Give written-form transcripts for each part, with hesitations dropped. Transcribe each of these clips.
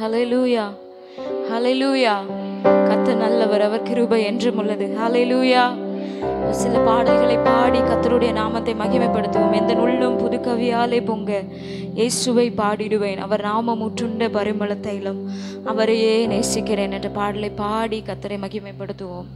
ஹல்லேலூயா, ஹல்லேலூயா. கர்த்தர் நல்லவர், அவர் கிருபை என்றும் உள்ளது. ஹல்லேலூயா. சில பாடல்களை பாடி கர்த்தருடைய நாமத்தை மகிமைப்படுத்துவோம். எந்த உள்ளம் புது கவியாலே பொங்க இயேசுவை பாடிடுவேன், அவர் நாமம் ஊற்றுண்ட பரிமள தைலம், அவரையே நேசிக்கிறேன் என்ற பாடலை பாடி கர்த்தரை மகிமைப்படுத்துவோம்.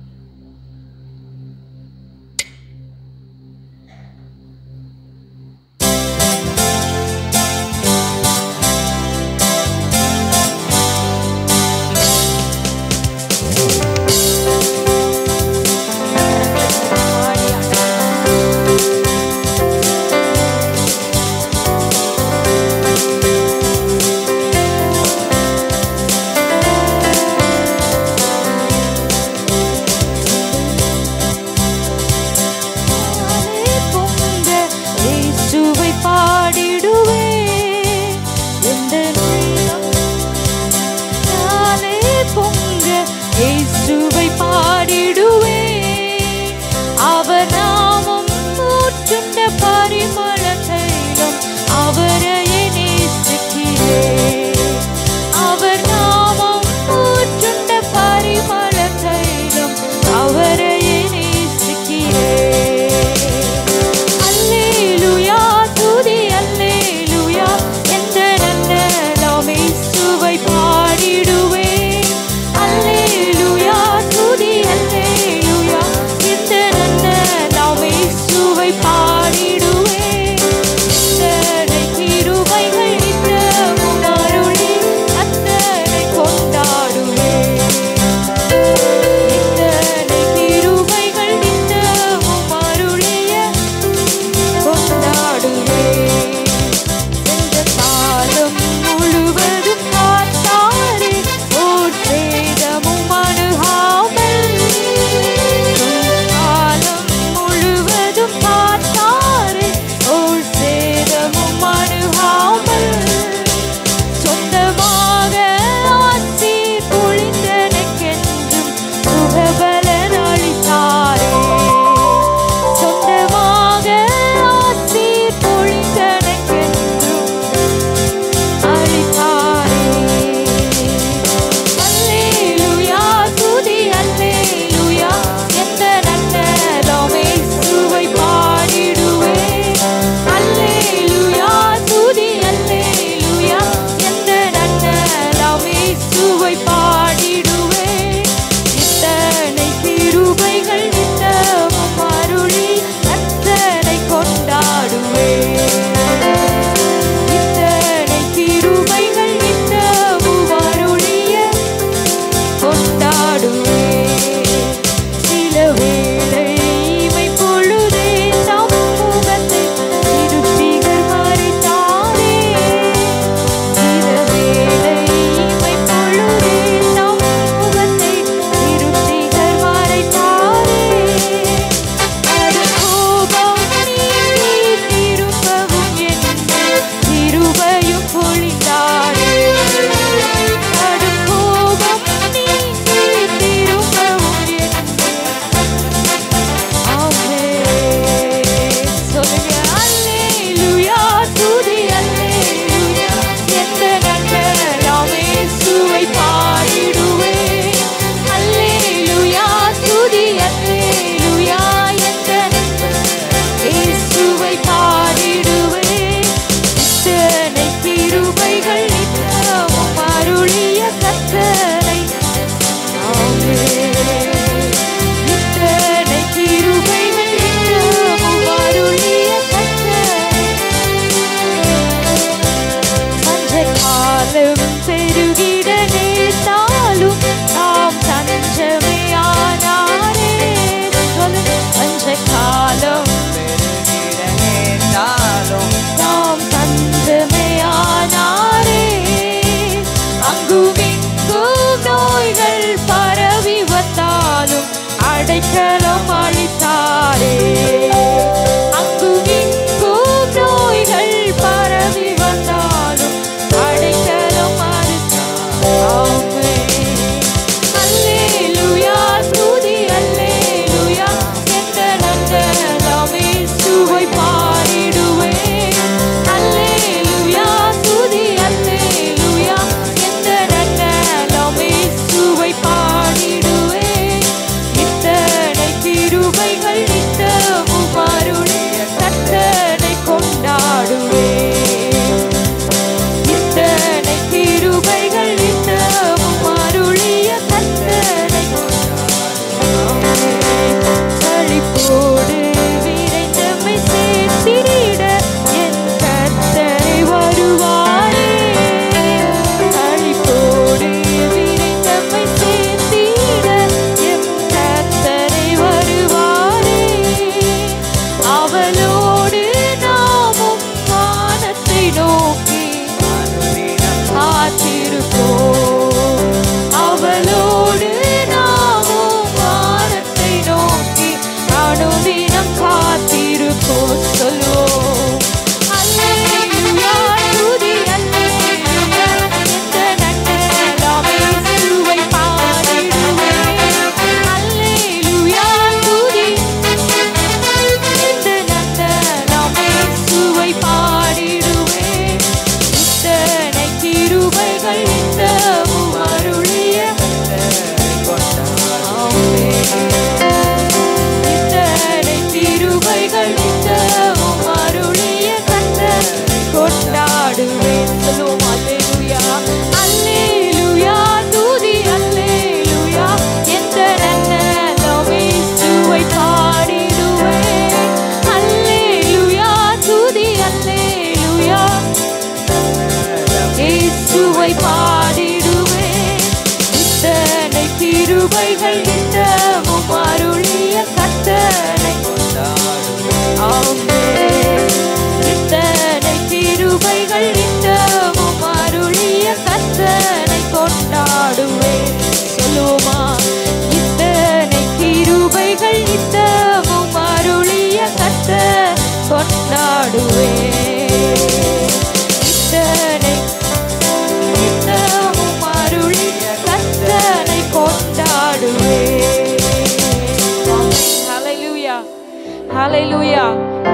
ஹல்லேலூயா.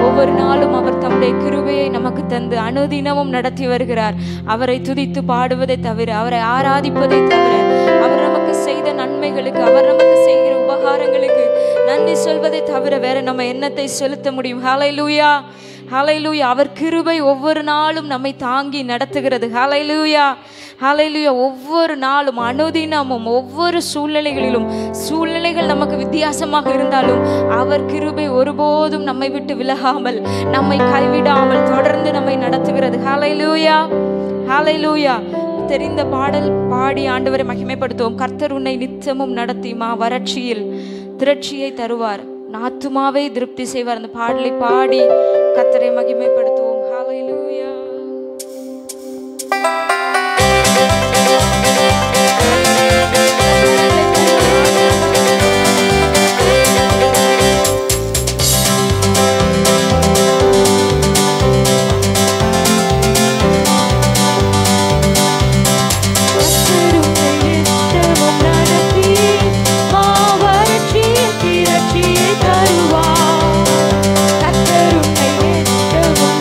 ஒவ்வொரு நாளும் அவர் தம்முடைய கிருபையை நமக்கு தந்து அனுதினமும் நடத்தி வருகிறார். அவரை துதித்து பாடுவதை தவிர, அவரை ஆராதிப்பதை தவிர, அவர் நமக்கு செய்த நன்மைகளுக்கு, அவர் நமக்கு செய்கிற உபகாரங்களுக்கு நன்றி சொல்வதை தவிர வேற நம்ம எண்ணத்தை செலுத்த முடியும்? ஹல்லேலூயா, ஹல்லேலூயா. அவர் கிருபை ஒவ்வொரு நாளும் நம்மை தாங்கி நடத்துகிறது. ஹல்லேலூயா, ஹல்லேலூயா. ஒவ்வொரு நாளும் அனுதினமும் ஒவ்வொரு சூழ்நிலைகளிலும், சூழ்நிலைகள் நமக்கு வித்தியாசமாக இருந்தாலும் அவர் கிருபை ஒருபோதும் நம்மை விட்டு விலகாமல், நம்மை கைவிடாமல் தொடர்ந்து நம்மை நடத்துகிறது. ஹல்லேலூயா, ஹல்லேலூயா. தெரிந்த பாடல் பாடி ஆண்டவரை மகிமைப்படுத்துவோம். கர்த்தர் உன்னை நித்தமும் நடத்தி வறட்சியில் திரட்சியை தருவார், ஆத்துமாவை திருப்தி செய்வார். அந்த பாடலை பாடி கர்த்தரை மகிமைப்படுத்துவோம். ஹல்லேலூயா. கர்த்தர் உன்னை நித்தமும்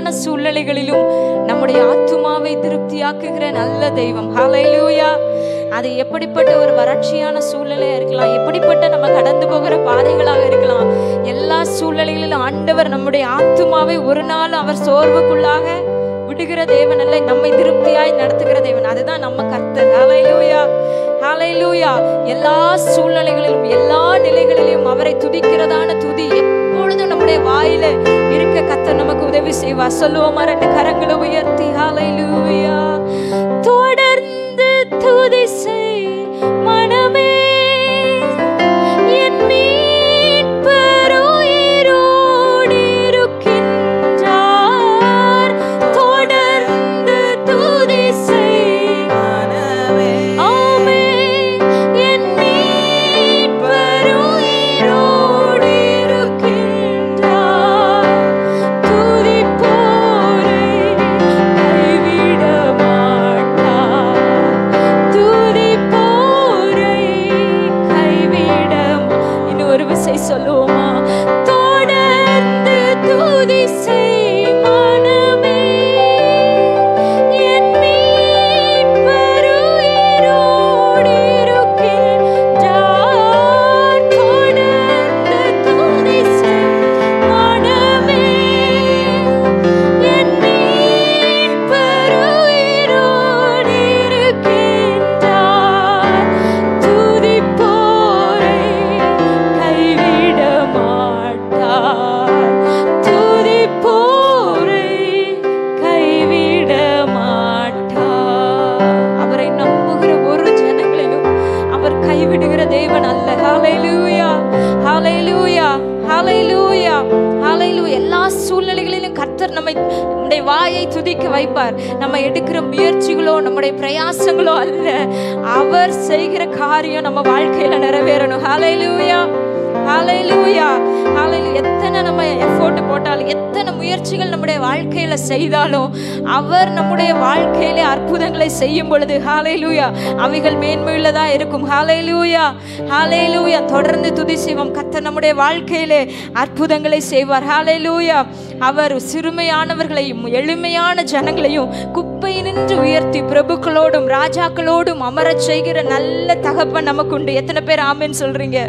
வறட்சியான சூழ்நிலைகளிலும் நம்முடைய ஆத்துமாவை திருப்தியாக்குகிற நல்ல தெய்வம். ஹல்லேலூயா. அது எப்படிப்பட்ட ஒரு வறட்சியான சூழ்நிலையா இருக்கலாம், எப்படிப்பட்ட நம்ம கடந்து போகிற பாதைகளாக இருக்கலாம், எல்லா சூழ்நிலைகளிலும் ஆண்டவர் நம்முடைய ஆத்துமாவை ஒரு நாள் அவர் சோர்வுக்குள்ளாக விடுகிற தேவன் அல்ல, நம்மை திருப்தியாய் நடத்துகிற தேவன். அதுதான் நம்ம கர்த்தர். ஹல்லேலூயா, ஹல்லேலூயா. எல்லா சூழ்நிலைகளிலும் எல்லா நிலைகளிலும் அவரை துதிக்கிறதான துதி எப்பொழுதும் நம்முடைய வாயில இருக்க கர்த்தர் நமக்கு உதவி செய்வார். சொல்லுவோமா? 2 கரங்களை உயர்த்தி ஹல்லேலூயா. தொடர்ந்து துதி செய் மனமே, என் மீட்பர் உயிரோடு இருக்கின்றார். தொடர்ந்து துதி செய் மனமே, ஆமென், என் மீட்பர் உயிரோடு இருக்கின்றார். துதிப்போரை கைவிட மாட்டார், துதிப்போரை கைவிட. இன்னும் ஒரு விசை சொல்லுவோமா? தொடர்ந்து துதி செய் மனமே, என் மீட்பர் உயிரோடு இருக்கின்றார். தொடர்ந்து துதி செய் மனமே, என் மீட்பர் உயிரோடு இருக்கின்றார். துதிப்போரை கைவிட மாட்டார், துதிப்போரை கைவிட மாட்டார். அவரை நம்புகிற ஒரு ஜனங்களையும் அவர் கைவிடுகிற தேவன் அல்ல. ஹல்லேலூயா, ஹல்லேலூயா, ஹல்லேலூயா, ஹல்லேலூயா. எல்லா சூழ்நிலைகளிலும் கர்த்தர் நம்முடைய வாயை துதிக்க வைப்பார். நம்ம எடுக்கிற முயற்சிகளோ நம்முடைய பிரயாசங்களோ அல்ல, அவர் செய்கிற காரியம் நம்ம வாழ்க்கையில நிறைவேறணும். ஹல்லேலூயா, ஹல்லேலூயா, ஹல்லேலூயா. எத்தனை நம்ம எஃபோர்ட் போட்டாலும், எத்தனை முயற்சிகள் நம்முடைய வாழ்க்கையில செய்தாலும், அவர் நம்முடைய வாழ்க்கையிலே அற்புதங்களை செய்யும் பொழுது ஹல்லேலூயா, அவைகள் மேன்மையுள்ளதா இருக்கும். ஹல்லேலூயா, ஹல்லேலூயா. தொடர்ந்து துதி செய்வோம். கர்த்தர் நம்முடைய வாழ்க்கையிலே அற்புதங்களை செய்வார். ஹல்லேலூயா. அவர் சிறுமையானவர்களையும் எளிமையான ஜனங்களையும் குப்பையினின்று உயர்த்தி பிரபுக்களோடும் ராஜாக்களோடும் அமரச் செய்கிற நல்ல தகப்பன் நமக்குண்டு. எத்தனை பேர் ஆமென் சொல்றீங்க?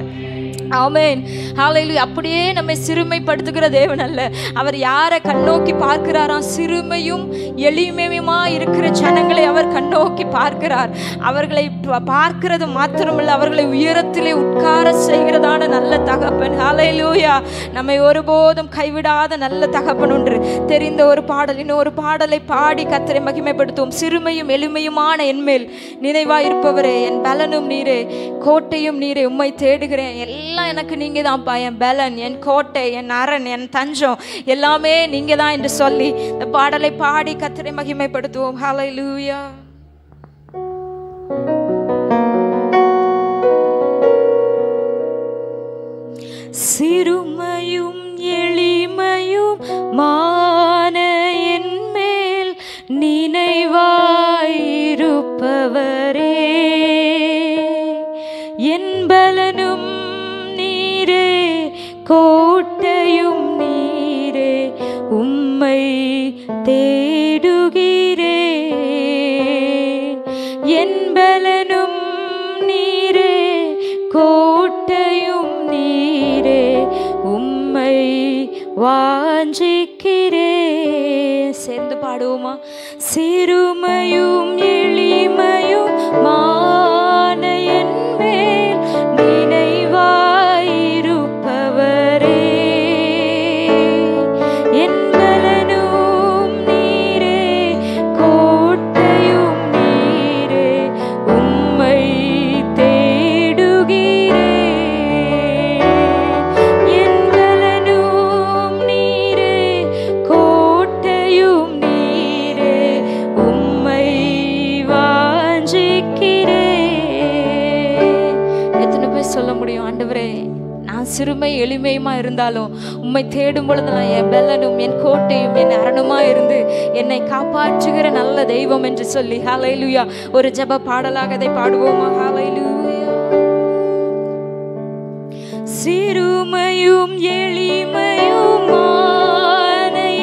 ஆமென், ஹல்லேலூயா. அப்படியே நம்மை சிறுமைப்படுத்துகிற தேவன் அல்ல, அவர் யாரை கண்ணோக்கி பார்க்கிறாராம்? சிறுமையும் எளிமையுமா இருக்கிற ஜனங்களை அவர் கண்ணோக்கி பார்க்கிறார். அவர்களை பார்க்கிறது மாத்திரமல்ல, அவர்களை உயரத்திலே உட்கார செய்கிறதான நல்ல தகப்பன். ஹல்லேலூயா. நம்மை ஒருபோதும் கைவிடாத நல்ல தகப்பன் ஒன்று. தெரிந்த ஒரு பாடல், இன்னும் ஒரு பாடலை பாடி கர்த்தரை மகிமைப்படுத்துவோம். சிறுமையும் எளிமையுமான என்மேல் நினைவாயிருப்பவரே, என் பலனும் நீரே, கோட்டையும் நீரே, உம்மை தேடுகிறேன். எல்லாம் எனக்கு நீங்க தான்ப்பா, என் பலன், என் கோட்டை, என் அரண், என் தஞ்சம், எல்லாமே நீங்க தான் என்று சொல்லி இந்த பாடலை பாடி கர்த்தரை மகிமைப்படுத்துவோம். ஹல்லேலூயா. சிறுமையும் எளிமையும் மான என்மேல் நினைவாயிருப்பவரே, என் பலனும் நீரே, கோட்டையும் நீரே, உம்மை தேடுகிறே. என் பலனும் நீரே, கோட்டையும் நீரே, உம்மை வாஞ்சிக்கிறே. சேர்ந்து பாடுவோமா? சிறுமையும் எளிமையும் மான என்மேல் நினைவாயிருப்பவரே, என் பலனும் நீரே, கோட்டையும் நீரே, உம்மை தேடுகிறே. என் பலனும் நீரே, கோட்டையும் நீரே, உம்மை வாஞ்சிக்கிறே. எத்தனை பேர் சொல்ல முடியும்? ஆண்டவரே, நான் சிறுமை எளிமையுமா இருந்தாலும் உம்மை தேடும் பொழுதெல்லாம் என் பெலனும் என் கோட்டையும் என் அரணுமா இருந்து என்னை காப்பாற்றுகிற நல்ல தெய்வம் என்று சொல்லி ஹல்லேலூயா. ஒரு ஜெப பாடலாக அதை பாடுவோமா? ஹல்லேலூயா. சிறுமையும் எளிமையுமான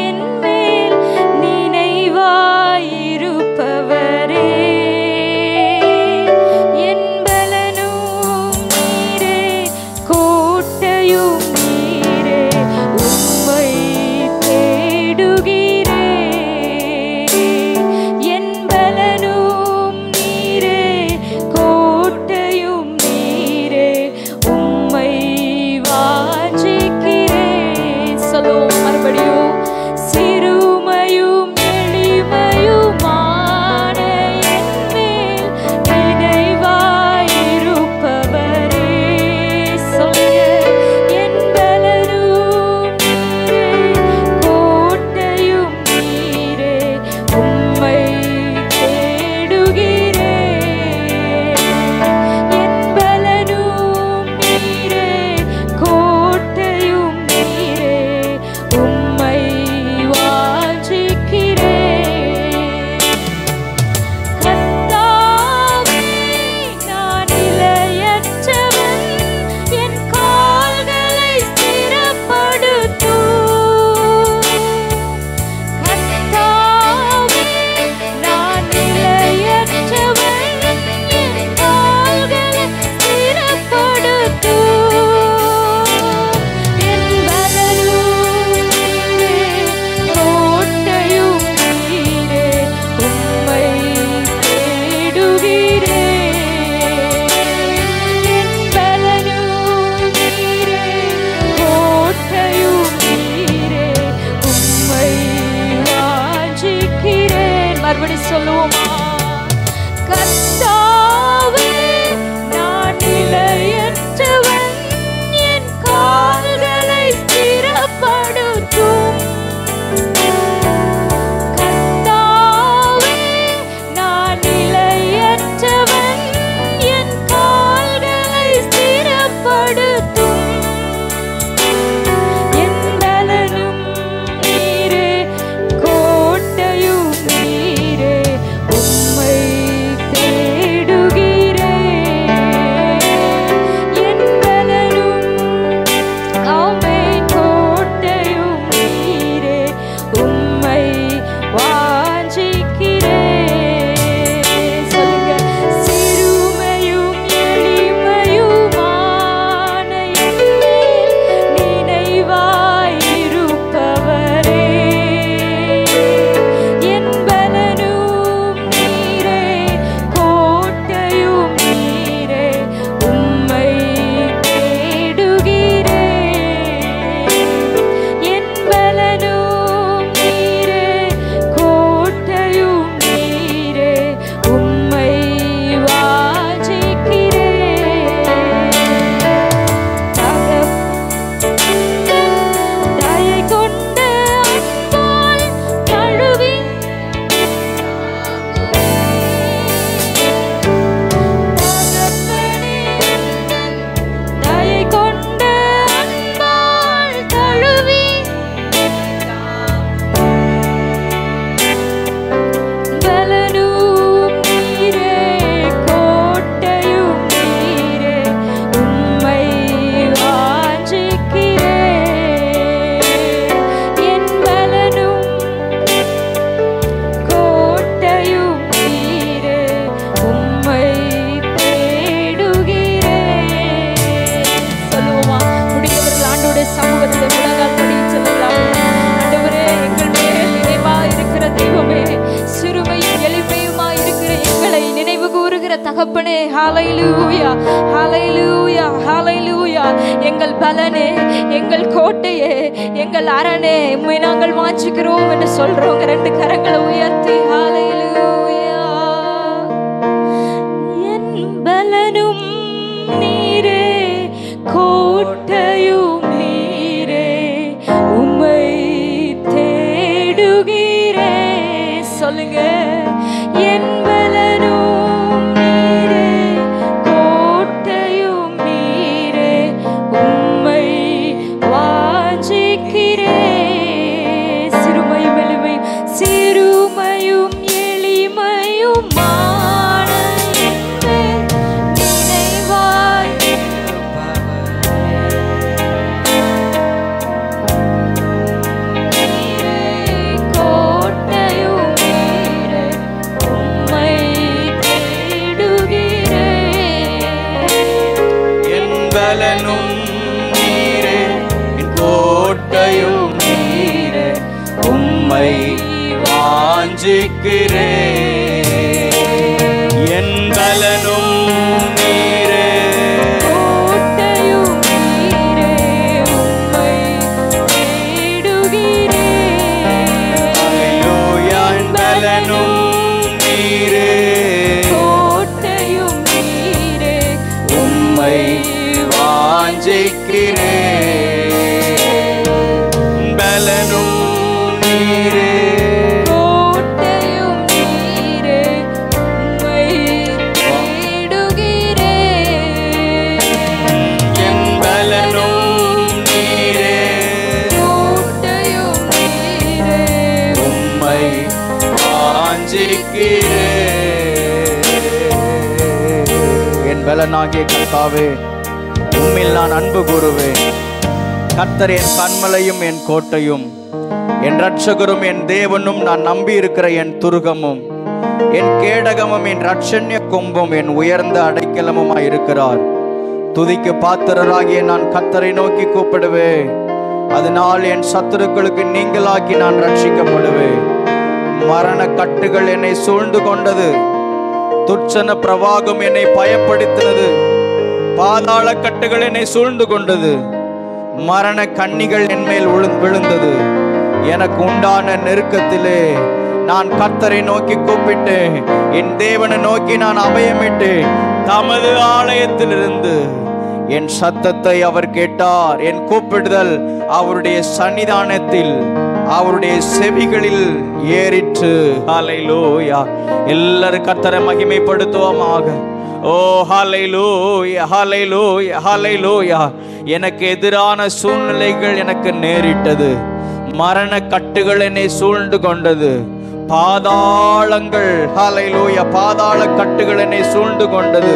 என்மேல் மறுபடி சொல்லுவோமா? கர்த்தாவே நான் நிலையற்றவன், என் கால்களை ஸ்திரப்படுத்தும். கர்த்தாவே நான் நிலையற்றவன், என் கால்களை ஸ்திரப்படுத்தும். என் பலனும் நீரே, கோட்டையும் நீரே, உம்மை தேடுகிறேன். என் பலனும் ஆமென், கோட்டையும் நீரே, உம்மை வாஞ்சிக்கிறேன். சொல்லுங்க. சிறுமையும் எளிமையுமான என் மேல் நினைவாயிருப்பவரே, என் பலனும் நீரே, கோட்டையும் நீரே, உம்மை தேடுகிறேன். என் பலனும் நீரே, கோட்டையும் நீரே, உம்மை வாஞ்சிக்கிறேன். தயை கொண்ட அன்பால் தழுவி தயை கொண்ட அன்பால் தழுவி பலனும் நீரே, கோட்டையும் நீரே, உம்மை வாஞ்சிக்கிறேன். என் பலனும் கோட்டையும் நீரே, உம்மை தேடுகிறேன். சொல்லுவோமா? முடிந்தவர்கள் ஆண்டவருடைய சமூகத்தில் முழங்கால் படி சொல்லலாம். ஆண்டவரே, எங்கள் மேல் நினைவா இருக்கிற தெய்வமே, சிறுமையும் எளிமையுமா இருக்கிற எங்களை நினைவு கூறுகிற தகப்பனே, ஹalleluya ஹalleluya ஹalleluya. எங்கள் பலனே, எங்கள் கோட்டையே, எங்கள் அரணே, உம்மை நாங்கள் வாஞ்சிக்கிறோம் என்று சொல்றோங்க. ரெண்டு கரங்களை உயர்த்தி ஹalleluya. என் பலனும் நீரே, கோட்டையும் நீரே, உம்மை தேடுகிறேன். சொல்லுங்க. என் பலனும் நீரே, கோட்டையும் நீரே, உம்மை வாஞ்சிக்கிறேன். சிறுமையும் எளிமையும் சிறுமையும் எளிமையுமான என் மேல் நினைவாயிருப்பவரே, கோட்டையும் நீரே, உம்மை தேடுகிறேன். என் பலனும் நீரே, என் கோட்டையும் நீரே, உம்மை வாஞ்சிக்கிறேன். என் பலனும் நீரே, கோட்டையும் நீரே, உம்மை தேடுகிறேன். ஹalleluya. என் பலனும் நீரே, கோட்டையும் நீரே, உம்மை வாஞ்சிக்கிறேன். பலனும் நீரே, கோட்டையும் நீரே, உம்மை தேடுகிறேன். என் பலனும் நீரே, கோட்டையும் நீரே, உம்மை வாஞ்சிக்கிறேன். என் பலனாகிய கர்த்தாவே, உம்மில் நான் அன்பு கூறுவேன். கர்த்தர் என் கன்மலையும் என் கோட்டையும், என் இரட்சகரும் என் தேவனும், நான் நம்பி இருக்கிற என் துருகமும், என் கேடகமும், என் இரட்சண்ய கொம்பும், என் உயர்ந்த அடைக்கலமுமாய் இருக்கிறார். துதிக்கு பாத்திரராகிய நான் கர்த்தரை நோக்கி கூப்பிடுவேன். அதனால் என் சத்துருக்களுக்கு நீங்களாக்கி நான் ரட்சிக்கப்படுவேன். மரண கட்டுகள் என்னை சூழ்ந்து கொண்டது, துர்ச்சன பிரவாகம் என்னை பயப்படுத்தினது. பாதாள கட்டுகள் என்னை சூழ்ந்து கொண்டது, மரண கண்ணிகள் என் மேல் விழுந்தது. எனக்கு உண்டான நெருக்கத்திலே நான் கர்த்தரை நோக்கி கூப்பிட்டு என் தேவனை நோக்கி நான் அபயமிட்டு தமது ஆலயத்திலிருந்து என் சத்தத்தை அவர் கேட்டார். என் கூப்பிடுதல் அவருடைய சன்னிதானத்தில் அவருடைய செவிகளில் ஏறிற்று. ஹல்லேலூயா. எல்லாரும் கர்த்தரை மகிமைப்படுத்துவோமாக. ஓ ஹல்லேலூயா, ஹல்லேலூயா, ஹல்லேலூயா. எனக்கு எதிரான சூழ்நிலைகள் எனக்கு நேரிட்டது. மரண கட்டுகள் என்னை சூழ்ந்து கொண்டது. பாதாளங்கள், ஹல்லேலூயா, பாதாள கட்டுகள் என்னை சூழ்ந்து கொண்டது.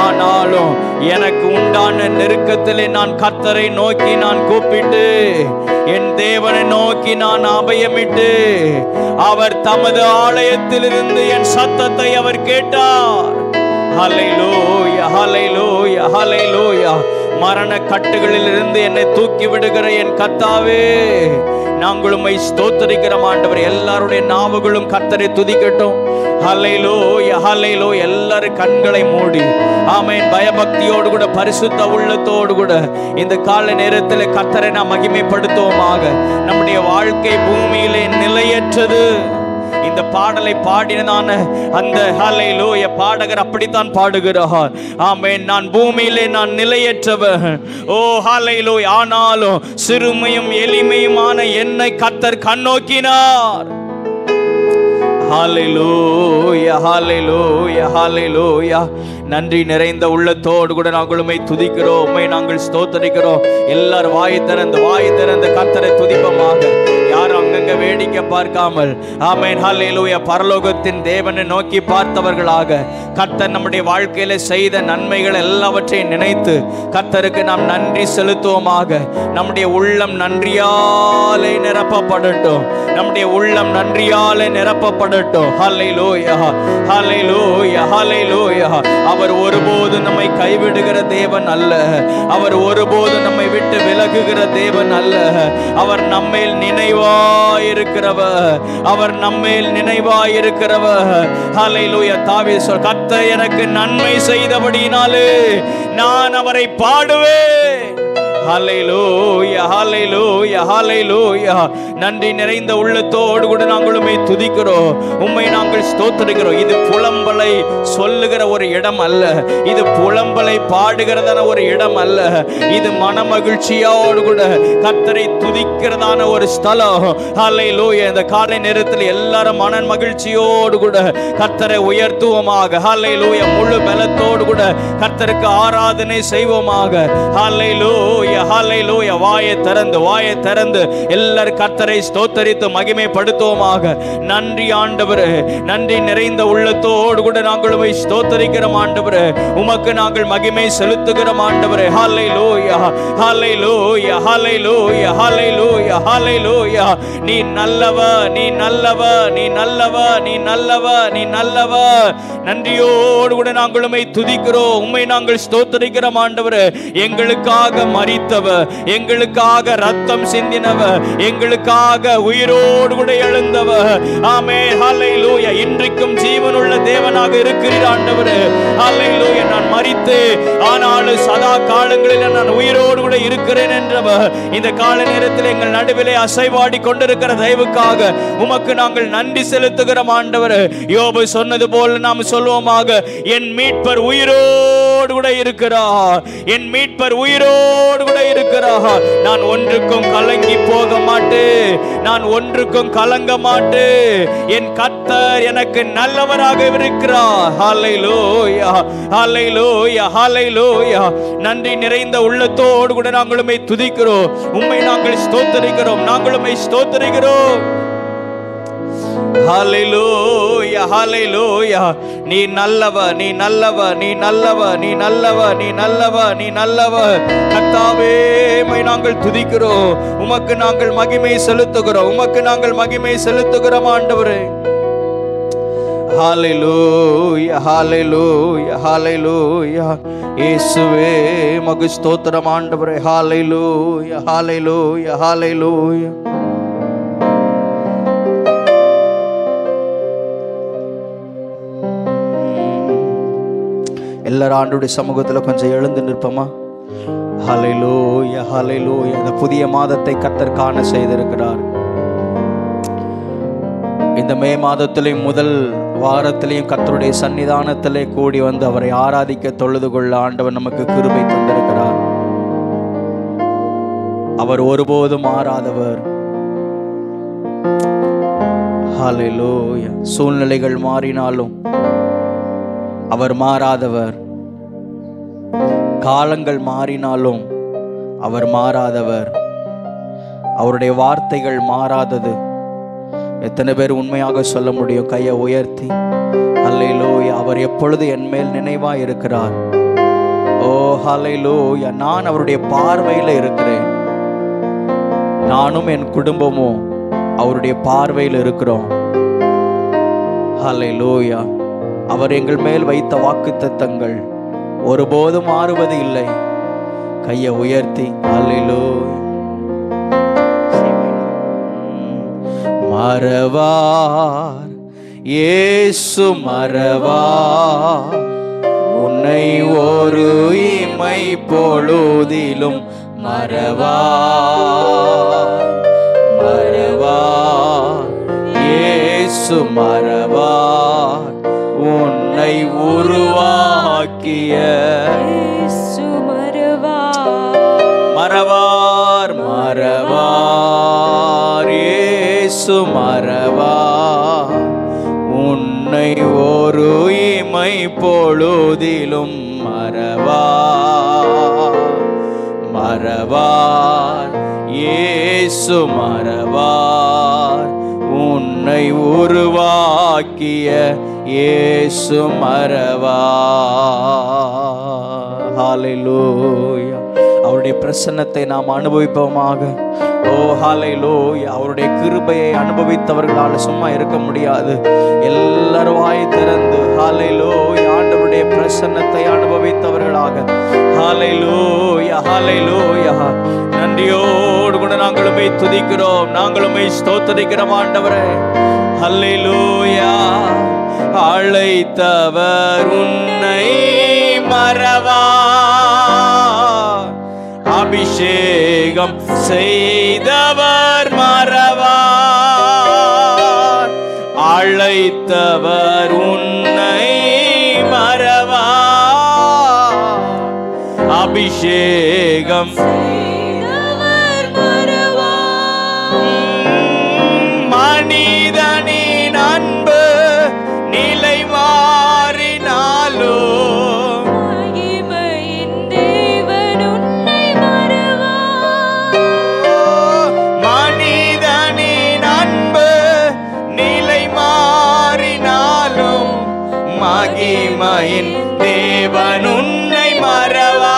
ஆனாலும் எனக்கு உண்டான நெருக்கத்திலே நான் கர்த்தரை நோக்கி நான் கூப்பிட்டு என் தேவனை நோக்கி நான் அபயமிட்டு அவர் தமது ஆலயத்திலிருந்து என் சத்தத்தை அவர் கேட்டார். ஹல்லேலூயா, ஹல்லேலூயா, ஹல்லேலூயா. மரண கட்டுகளில் இருந்து என்னை தூக்கி விடுகிற என் கர்த்தாவே, நாங்கள் உம்மை ஸ்தோத்திரிக்கிறோம் ஆண்டவர். எல்லாருடைய நாவுகளும் கர்த்தரை துதிக்கட்டும். ஹல்லேலூயா, ஹல்லேலூயா. எல்லாரும் கண்களை மூடி ஆமென் பயபக்தியோடு கூட பரிசுத்த உள்ளத்தோடு கூட இந்த கால நேரத்தில் கர்த்தரை நாம் மகிமைப்படுத்துவோமாக. நம்முடைய வாழ்க்கை பூமியிலே நிலையற்றது. இந்த பாடலை பாடினதான அந்த ஹல்லேலூயா பாடகர் அப்படித்தான் பாடுகிறார். ஆமென். நான் பூமியிலே நான் நிலையற்றவன். ஓ ஹல்லேலூயா. ஆனாலும் சிறுமையும் எளிமையுமான என்னை கர்த்தர் கண்ணோக்கினார். ஹல்லேலூயா, ஹல்லேலூயா, ஹல்லேலூயா. நன்றி நிறைந்த உள்ளத்தோடு கூட நாங்கள் உம்மை துதிக்கிறோம், உம்மை நாங்கள் ஸ்தோத்திரிக்கிறோம். எல்லாரும் வாய் திறந்த கர்த்தரை துதிப்போமாக. யாரும் அங்கங்க வேடிக்கை பார்க்காமல் ஆமென் ஹல்லேலூயா பரலோகத்தின் தேவனை நோக்கி பார்த்தவர்களாக கர்த்தர் நம்முடைய வாழ்க்கையில செய்த நன்மைகள் எல்லாவற்றையும் நினைத்து கர்த்தருக்கு நாம் நன்றி செலுத்துவோமாக. நம்முடைய உள்ளம் நன்றியாலே நிரப்பப்படட்டும். நம்முடைய உள்ளம் நன்றியாலே நிரப்பப்படட்டும். ஹல்லேலூயா, ஹல்லேலூயா, ஹல்லேலூயா. அவர் ஒருபோது நம்மை கைவிடுகிற தேவன் அல்ல. அவர் ஒருபோது நம்மை விட்டு விலகுகிற தேவன் அல்ல. அவர் நம்மேல் நினைவாயிருக்கிறவர். அவர் நம்மேல் நினைவாயிருக்கிறவர். ஹல்லேலூயா. தாவீது சொல், கர்த்தர் எனக்கு நன்மை செய்தபடியினாலே நான் அவரை பாடுவேன். ஹல்லேலூயா, ஹல்லேலூயா, ஹல்லேலூயா. நன்றி நிறைந்த உள்ளத்தோடு கூட நாங்கள் உம்மை துதிக்கிறோம், உம்மை நாங்கள் ஸ்தோத்திரிக்கிறோம். இது புலம்பலை சொல்லுகிற ஒரு இடம் அல்ல. இது புலம்பலை பாடுகிறதான ஒரு இடம் அல்ல. இது மனமகிழ்ச்சியோடு கூட கர்த்தரை துதிக்கிறதான ஒரு ஸ்தலம். ஹல்லேலூயா. இந்த காலை நேரத்தில் எல்லாரும் மன மகிழ்ச்சியோடு கூட கர்த்தரை உயர்த்துவோமாக. ஹல்லேலூயா. முழு பலத்தோடு கூட கர்த்தருக்கு ஆராதனை செய்வோமாக. ஹல்லேலூயா, ஹல்லேலூயா. வாயை திறந்து எல்லாரும் கர்த்தரை ஸ்தோத்தரித்து மகிமைப்படுத்துவோமாக. நன்றி ஆண்டவரே. நன்றி நிறைந்த உள்ளத்தோடு கூட நாங்கள் உம்மை ஸ்தோத்தரிக்கிறோம் ஆண்டவரே. உமக்கு நாங்கள் மகிமை செலுத்துகிறோம் ஆண்டவரே. ஹல்லேலூயா, ஹல்லேலூயா, ஹல்லேலூயா, ஹல்லேலூயா, ஹல்லேலூயா. நீ நல்லவர், நீ நல்லவர், நீ நல்லவர், நீ நல்லவர், நீ நல்லவர். நன்றியோடு கூட நாங்கள் உம்மை துதிக்கிறோம், உம்மை நாங்கள் ஸ்தோத்தரிக்கிறோம் ஆண்டவரே. எங்களுக்காக மரித்தவர், எங்களுக்காக ரத்தம் சிந்தினவர், எங்களுக்காக உயிரோடு கூட எழுந்தவர். ஆமென். ஹல்லேலூயா. இன்றைக்கும் ஜீவனுள்ள தேவனாக இருக்கிறீர் ஆண்டவரே. ஹல்லேலூயா. நான் மரித்து ஆனாலும் சதா காலங்களில் நான் உயிரோடு கூட இருக்கிறேன் என்றவர் இந்த கால நேரத்தில் எங்கள் நடுவிலே அசைவாடி கொண்டிருக்கிற தயவுக்காக உமக்கு நாங்கள் நன்றி செலுத்துகிறோம் ஆண்டவரே. யோபு சொன்னது போல நாம் சொல்வோமாக, என் மீட்பர் உயிரோடு கூட இருக்கிறார், என் மீட்பர் உயிரோடு கூட இருக்கிறார். நான் ஒன்றுக்கும் கலங்கி போக மாட்டேன், நான் ஒன்றுக்கும் கலங்க மாட்டேன். என் கர்த்தர் எனக்கு நல்லவராக இருக்கிறார். ஹல்லேலூயா, ஹல்லேலூயா, ஹல்லேலூயா. நன்றி நிறைந்த உள்ளத்தோடு கூட நாங்கள் உம்மை துதிக்கிறோம், உம்மை நாங்கள் ஸ்தோத்திரிக்கிறோம், நாங்கள் உம்மை ஸ்தோத்திரிக்கிறோம். ஹல்லேலூயா, ஹல்லேலூயா. நீ நல்லவர், நீ நல்லவர், நீ நல்லவர், நீ நல்லவர், நீ நல்லவர், நீ நல்லவர். கர்த்தாவே, உம்மை நாங்கள் துதிக்கிறோம், உமக்கு நாங்கள் மகிமை செலுத்துகிறோம், உமக்கு நாங்கள் மகிமை செலுத்துகிறோம் ஆண்டவரே. ஹல்லேலூயா, ஹல்லேலூயா, ஹல்லேலூயா. இயேசுவே உமக்கு ஸ்தோத்திரம் ஆண்டவரே. ஹல்லேலூயா, ஹல்லேலூயா, ஹல்லேலூயா. எல்லாரும் ஆண்டவருடைய சமூகத்தில் கொஞ்சம் எழுந்து நிற்போமா? ஹல்லேலூயா, ஹல்லேலூயா. இந்த புதிய மாதத்தை கர்த்தர் காண செய்திருக்கிறார். இந்த இந்த மே மாதத்திலேயும் முதல் வாரத்திலையும் கர்த்தருடைய சன்னிதானத்திலே கூடி வந்து அவரை ஆராதிக்க தொழுது கொள்ள ஆண்டவர் நமக்கு கிருபை தந்திருக்கிறார். அவர் ஒருபோதும் மாறாதவர். ஹல்லேலூயா. சூழ்நிலைகள் மாறினாலும் அவர் மாறாதவர். காலங்கள் மாறினாலும் அவர் மாறாதவர். அவருடைய வார்த்தைகள் மாறாதது. எத்தனை பேர் உண்மையாக சொல்ல முடியும்? கையை உயர்த்தி ஹல்லேலூயா. அவர் எப்பொழுது என் மேல் நினைவா இருக்கிறார். ஓ ஹல்லேலூயா. நான் அவருடைய பார்வையில் இருக்கிறேன். நானும் என் குடும்பமும் அவருடைய பார்வையில் இருக்கிறோம். ஹல்லேலூயா. அவர் எங்கள் மேல் வைத்த வாக்குத்தத்தங்கள் ஒருபோதும் மாறுவது இல்லை. கையை உயர்த்தி ஹல்லேலூயா. மறவார் இயேசு மறவார் உன்னை ஒரு இமை பொழுதிலும் மறவார். மறவார் இயேசு மறவார் உன்னை உருவாக்கிய இயேசு மறவார். மறவார் மறவார் இயேசு மறவார் உன்னை ஒரு இமை பொழுதிலும் மறவார். மறவார் இயேசு மறவார் உன்னை உருவாக்கிய இயேசு மறவார். ஹல்லேலூயா. அவருடைய பிரசன்னத்தை நாம் அனுபவிப்போமாக. ஓ ஹல்லேலூயா. அவருடைய கிருபையை அனுபவித்தவர்களால் சும்மா இருக்க முடியாது. எல்லாரும் வாய் திறந்து ஹல்லேலூயா ஆண்டவருடைய பிரசன்னத்தை அனுபவித்தவர்களாக. ஹல்லேலூயா ஹல்லேலூயா. நன்றியோடு கூட நாங்களுமே துதிக்கிறோம், நாங்களுமே ஸ்தோத்திரிக்கிறோம் ஆண்டவரே. ஹல்லேலூயா. அழைத்தவர் உன்னை மறவார், அபிஷேகம் செய்தவர் மறவார். அழைத்தவர் உன்னை மறவார், அபிஷேகம் செய்தவர் மறவார். மனிதனின் அன்பு நிலை மாறினாலும் மகிமையின் தேவன் உன்னை மறவார். மனிதனின் அன்பு நிலை மாறினாலும் மகிமையின் தேவன் உன்னை மறவார்.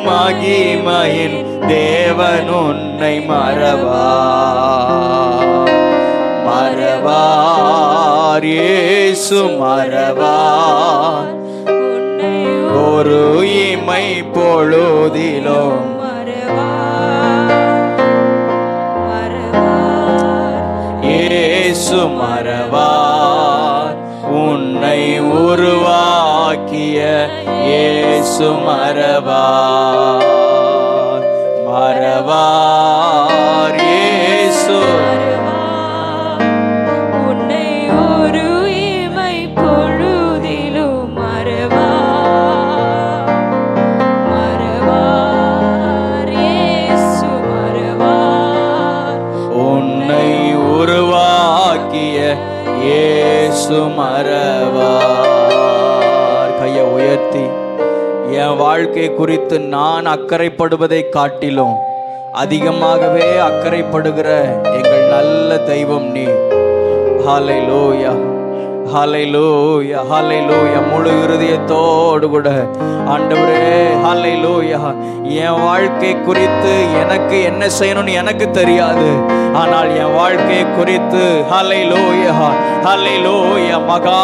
மகிமையின் தேவன் உன்னை மறவார். மறவார் இயேசு மறவார் உன்னை ஒரு இமை பொழுதிலும் மறவார். மறவார் இயேசு மறவார் உன்னை உருவாக்கிய இயேசு மறவார். மறவார் இயேசு உன்னை ஒரு இமை பொழுதிலும் மறவார். மறவார் இயேசு மறவார் உன்னை உருவாக்கிய இயேசு மறவார். கையை உயர்த்தி என் வாழ்க்கை குறித்து நான் அக்கறைப்படுவதை காட்டிலும் அதிகமாகவே அக்கறைப்படுகிற எங்கள் நல்ல தெய்வம் நீ. ஹல்லேலூயா ஹல்லேலூயா ஹல்லேலூயா. முழு இருதயத்தோடு கூட ஆண்டவரே ஹல்லேலூயா. என் வாழ்க்கை குறித்து எனக்கு என்ன செய்யணும்னு எனக்கு தெரியாது, ஆனால் என் வாழ்க்கை குறித்து ஹல்லேலூயா ஹல்லேலூயா மகா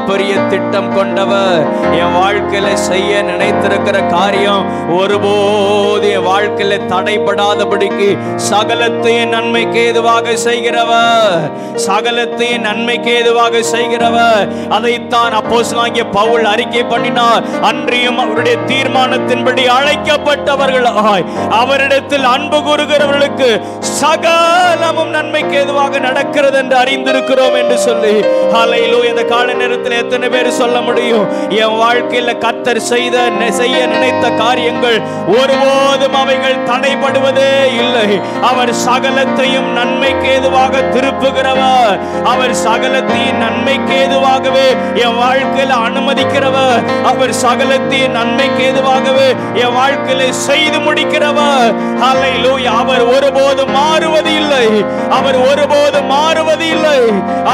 பெரிய திட்டம் கொண்டவர். என் வாழ்க்கையில செய்ய நினைத்திருக்கிற காரியம் ஒருபோது என் வாழ்க்கையில தடைபடாதபடிக்கு சகலத்தையும் நன்மைக்கு ஏதுவாக செய்கிறவர். சகலத்தையும் நன்மைக்கு ஏதுவாக செய்கிறவர். இருக்கிறவர். அதைத்தான் அப்போஸ்தலனாகிய பவுல் அறிக்கை பண்ணினார். அன்றியும் அவருடைய தீர்மானத்தின்படி அழைக்கப்பட்டவர்களாய் அவரிடத்தில் அன்பு கூறுகிறவர்களுக்கு சகலமும் நன்மைக்கு ஏதுவாக நடக்கிறது என்று அறிந்திருக்கிறோம் என்று சொல்லி ஹல்லேலூயா. இந்த கால நேரத்தில் எத்தனை பேர் சொல்ல முடியும், என் வாழ்க்கையில கர்த்தர் செய்ய நினைத்த காரியங்கள் ஒருபோதும் அவைகள் தடைபடுவதே இல்லை. அவர் சகலத்தையும் நன்மைக்கு ஏதுவாக திருப்புகிறவர். அவர் சகலத்தையும் நன்மைக்கு ஏதுவாகவே என் வாழ்க்கையில அனுமதிக்கிறவர். அவர் சகலத்தையும் நன்மைக்கு ஏதுவாகவே என் வாழ்க்கையில செய்து முடிக்கிறவர். ஹல்லேலூயா. அவர் ஒருபோதும் மாறுவது இல்லை. அவர் ஒருபோதும் மாறுவது இல்லை.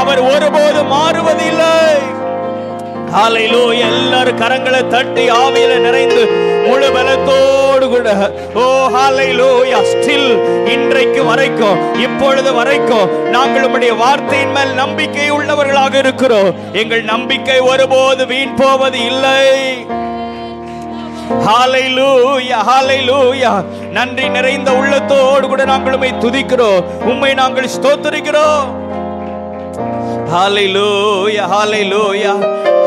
அவர் ஒருபோதும் மாறுவது இல்லை. ஹல்லேலூயா. எல்லாரும் கரங்களை தட்டி ஆவியில நிறைந்து முழு பலத்தோடு கூட ஓ ஹல்லேலூயா. ஸ்டில் இன்றைக்கு வரைக்கும், இப்பொழுது வரைக்கும் நாங்கள் உம்முடைய வார்த்தையின் மேல் நம்பிக்கை உள்ளவர்களாக இருக்கிறோம். எங்கள் நம்பிக்கை ஒருபோது வீண் போவது இல்லை. ஹல்லேலூயா, ஹல்லேலூயா. நன்றி நிறைந்த உள்ளத்தோடு கூட நாங்கள் உம்மை துதிக்கிறோம், உம்மை நாங்கள் ஸ்தோத்திரிக்கிறோம். ஹல்லேலூயா, ஹல்லேலூயா,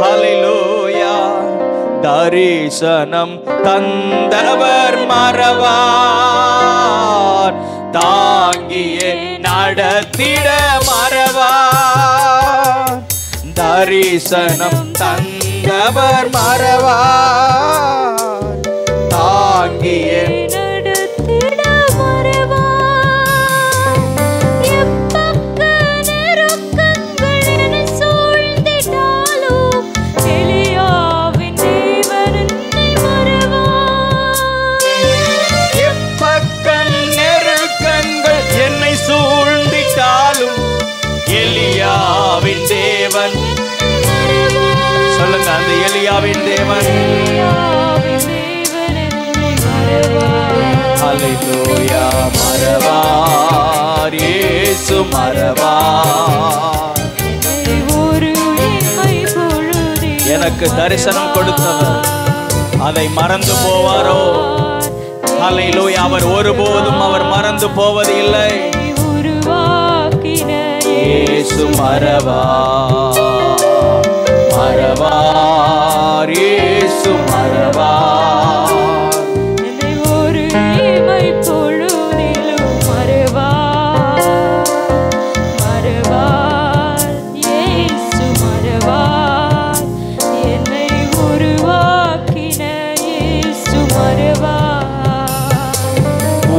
ஹல்லேலூயா. தரிசனம் தந்தவர் மறவார், தாங்கியே நடத்திட மறவார். தரிசனம் தந்தவர் மறவார், தாங்கியே நடத்திட மறவார். எப்பக்க நெருக்கங்கள் என்னை சூழ்ந்திட்டாலும் எலியாவின் தேவன் என்னை மறவார். எப்பக்கம் நெருக்கங்கள் என்னை சூழ்ந்திட்டாலும் எலியாவின் தேவன். சொல்லுங்க, அந்த எலியாவின் தேவன். ஹல்லேலூயா. மறவார், இயேசு மறவார். எனக்கு தரிசனம் கொடுத்தவர் அதை மறந்து போவாரோ? ஹல்லேலூயா. அவர் ஒருபோதும் அவர் மறந்து போவது இல்லை. இயேசு மறவார், மறவார், இயேசு மறவார்.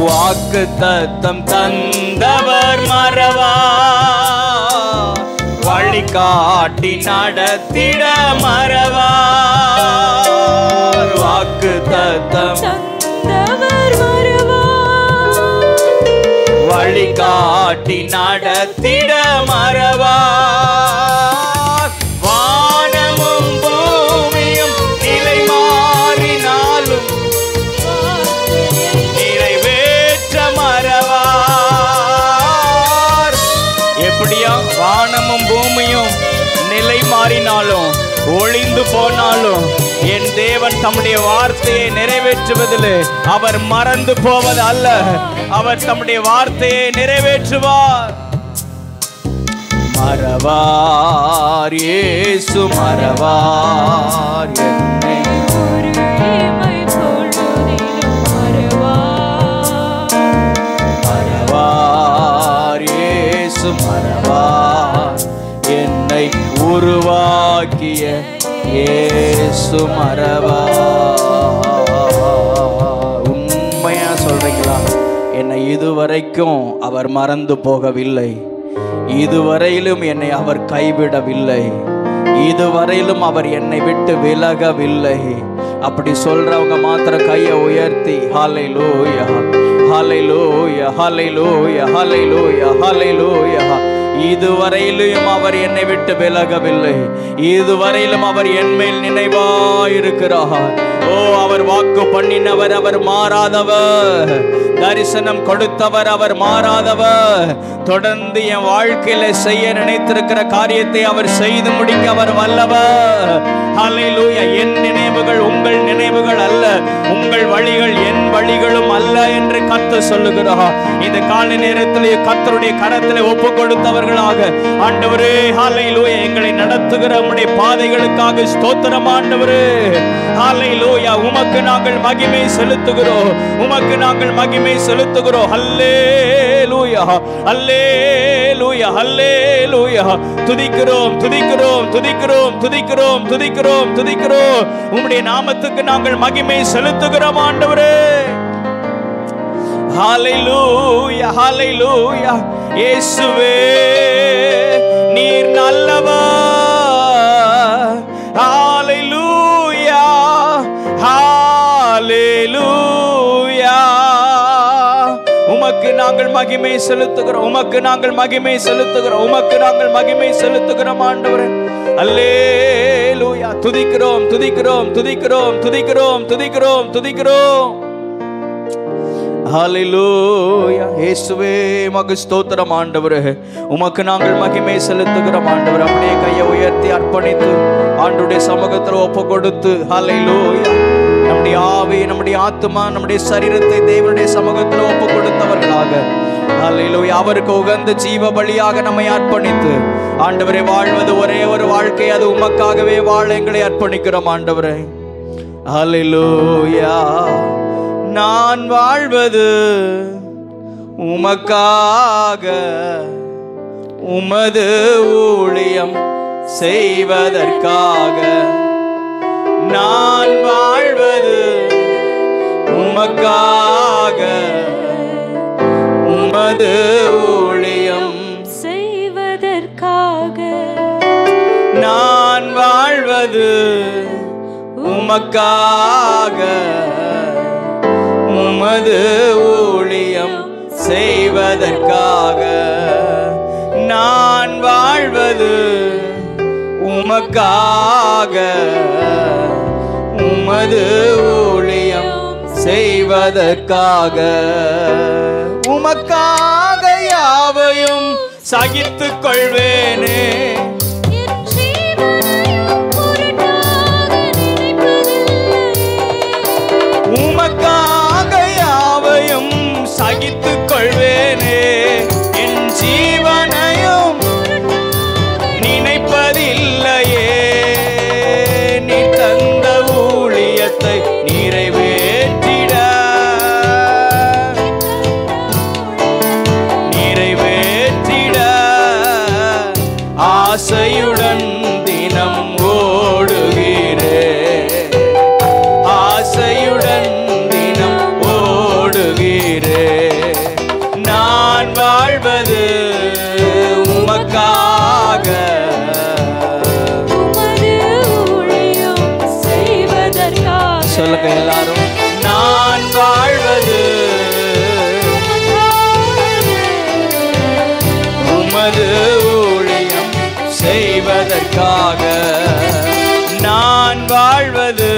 வாக்கு தத்தம் தந்தவர் மறவார், வழிகாட்டி நடத்திட மறவார். வாக்கு தத்தம் தந்தவர் மறவார், வழிகாட்டி நடத்திட மறவார். வானமும் பூமியும் நிலை மாறினாலும் நிறைவேற்ற மறவார். எப்படியா? வானமும் பூமியும் நிலை மாறினாலும் ஒளிந்து போனாலும் என் தேவன் தம்முடைய வார்த்தையை நிறைவேற்றுவதில் அவர் மறந்து போவது அல்ல. அவர் தம்முடைய வார்த்தையை நிறைவேற்றுவார். மறவார், இயேசு மறவார். என்னை ஒரு இமை பொழுதிலும் மறவார். மறவார், இயேசு மறவார். என்னை உருவாக்கிய இயேசு மறவார். உண்மையா சொல்றீங்களா? என்னை இதுவரைக்கும் அவர் மறந்து போகவில்லை. இதுவரையிலும் என்னை அவர் கைவிடவில்லை. இதுவரையிலும் அவர் என்னை விட்டு விலகவில்லை. அப்படி சொல்றவங்க மாத்திரம் கையை உயர்த்தி ஹல்லேலூயா, ஹல்லேலூயா, ஹல்லேலூயா, ஹல்லேலூயா, ஹல்லேலூயா. இதுவரையிலும் அவர் என்னை விட்டு விலகவில்லை. இதுவரையிலும் அவர் என் மேல் நினைவாயிருக்கிறார். ஓ, அவர் வாக்கு பண்ணினவர், அவர் மாறாதவர். தரிசனம் கொடுத்தவர், அவர் மாறாதவர். தொடர்ந்து என் வாழ்க்கையில செய்ய நினைத்திருக்கிற காரியத்தை அவர் செய்து முடிக்க அவர் வல்லவர். ஹல்லேலூயா. என் நினைவுகள் உங்கள் நினைவுகள் அல்ல, உங்கள் வழிகள் என் வழிகளும் அல்ல என்று கர்த்தர் சொல்லுகிறார். இந்த காலை நேரத்திலே கர்த்தருடைய கரத்திலே ஒப்பு கொடுத்தவர்களாக ஆண்டவரே, ஹல்லேலூயா, எங்களை நடத்துகிற உம்முடைய பாதைகளுக்காக ஸ்தோத்திரம் ஆண்டவரே. ஹல்லேலூயா. உமக்கு நாங்கள் மகிமை செலுத்துகிறோம், உமக்கு நாங்கள் மகிமை செலுத்துகிறோம். ஹல்லேலூயா, ஹல்லேலூயா, ஹல்லேலூயா. துதிக்கிறோம், துதிக்கிறோம், துதிக்கிறோம், துதிக்கிறோம், துதிக்கிறோம், துதிக்கிறோம். உம்முடைய நாமத்துக்கு நாங்கள் மகிமை செலுத்துகிறோம் ஆண்டவரே. ஹல்லேலூயா, ஹல்லேலூயா. இயேசுவே நீர் நல்லவர். ஹல்லேலூயா, ஹல்லேலூயா. உமக்கு நாங்கள் மகிமை செலுத்துகிறோம், உமக்கு நாங்கள் மகிமை செலுத்துகிறோம், உமக்கு நாங்கள் மகிமை செலுத்துகிறோம் ஆண்டவரே. அல்லேலூயா. துதிக்கிறோம், துதிக்கிறோம், துதிக்கிறோம், துதிக்கிறோம், துதிக்கிறோம், துதிக்கிறோம். ஹல்லேலூயா. இயேசுவே உமக்கு ஸ்தோத்திரம் ஆண்டவரே. உமக்கு நாங்கள் மகிமை செலுத்துகிறோம் ஆண்டவரே. அப்படியே கையை உயர்த்தி அர்ப்பணித்து ஆண்டவருடைய சமூகத்தில் ஒப்பு கொடுத்து, ஹல்லேலூயா, நம்முடைய ஆவி, நம்முடைய ஆத்துமா, நம்முடைய சரீரத்தை தேவனுடைய சமூகத்தில் ஒப்பு கொடுத்தவர்களாக, ஹல்லேலூயா, அவருக்கு உகந்த ஜீவ பலியாக நம்மை அர்ப்பணித்து ஆண்டவரே, வாழ்வது ஒரே ஒரு வாழ்க்கை, அது உமக்காகவே வாழ எங்களை அர்ப்பணிக்கிறோம் ஆண்டவரே. ஹல்லேலூயா. நான் வாழ்வது உமக்காக, உமது ஊழியம் செய்வதற்காக. நான் வாழ்வது உமக்காக, உமது ஊழியம் செய்வதற்காக. நான் வாழ்வது உமக்காக, உமது ஊழியம் செய்வதற்காக. நான் வாழ்வது உமக்காக, உமது ஊழியம் செய்வதற்காக. உமக்காக யாவையும் சகித்துக் கொள்வேனே, உமக்காக யாவையும் சகித்துக் கொள்வேனே. என் ஜீவனையும் நினைப்பதில்லையே, நீ தந்த ஊழியத்தை நிறைவேற்றிட, நிறைவேற்றிட ஆசையுடன் தினம் ஓடுகிறேன், ஆசையுடன் தினம் ஓடுகிறேன். நான் வாழ்வது உமக்காக, உமது ஊழியம் செய்வதற்காக. சொல்லுங்க எல்லாரும். நான் வாழ்வது உமது ஊழியம் செய்வதற்காக. நான் வாழ்வது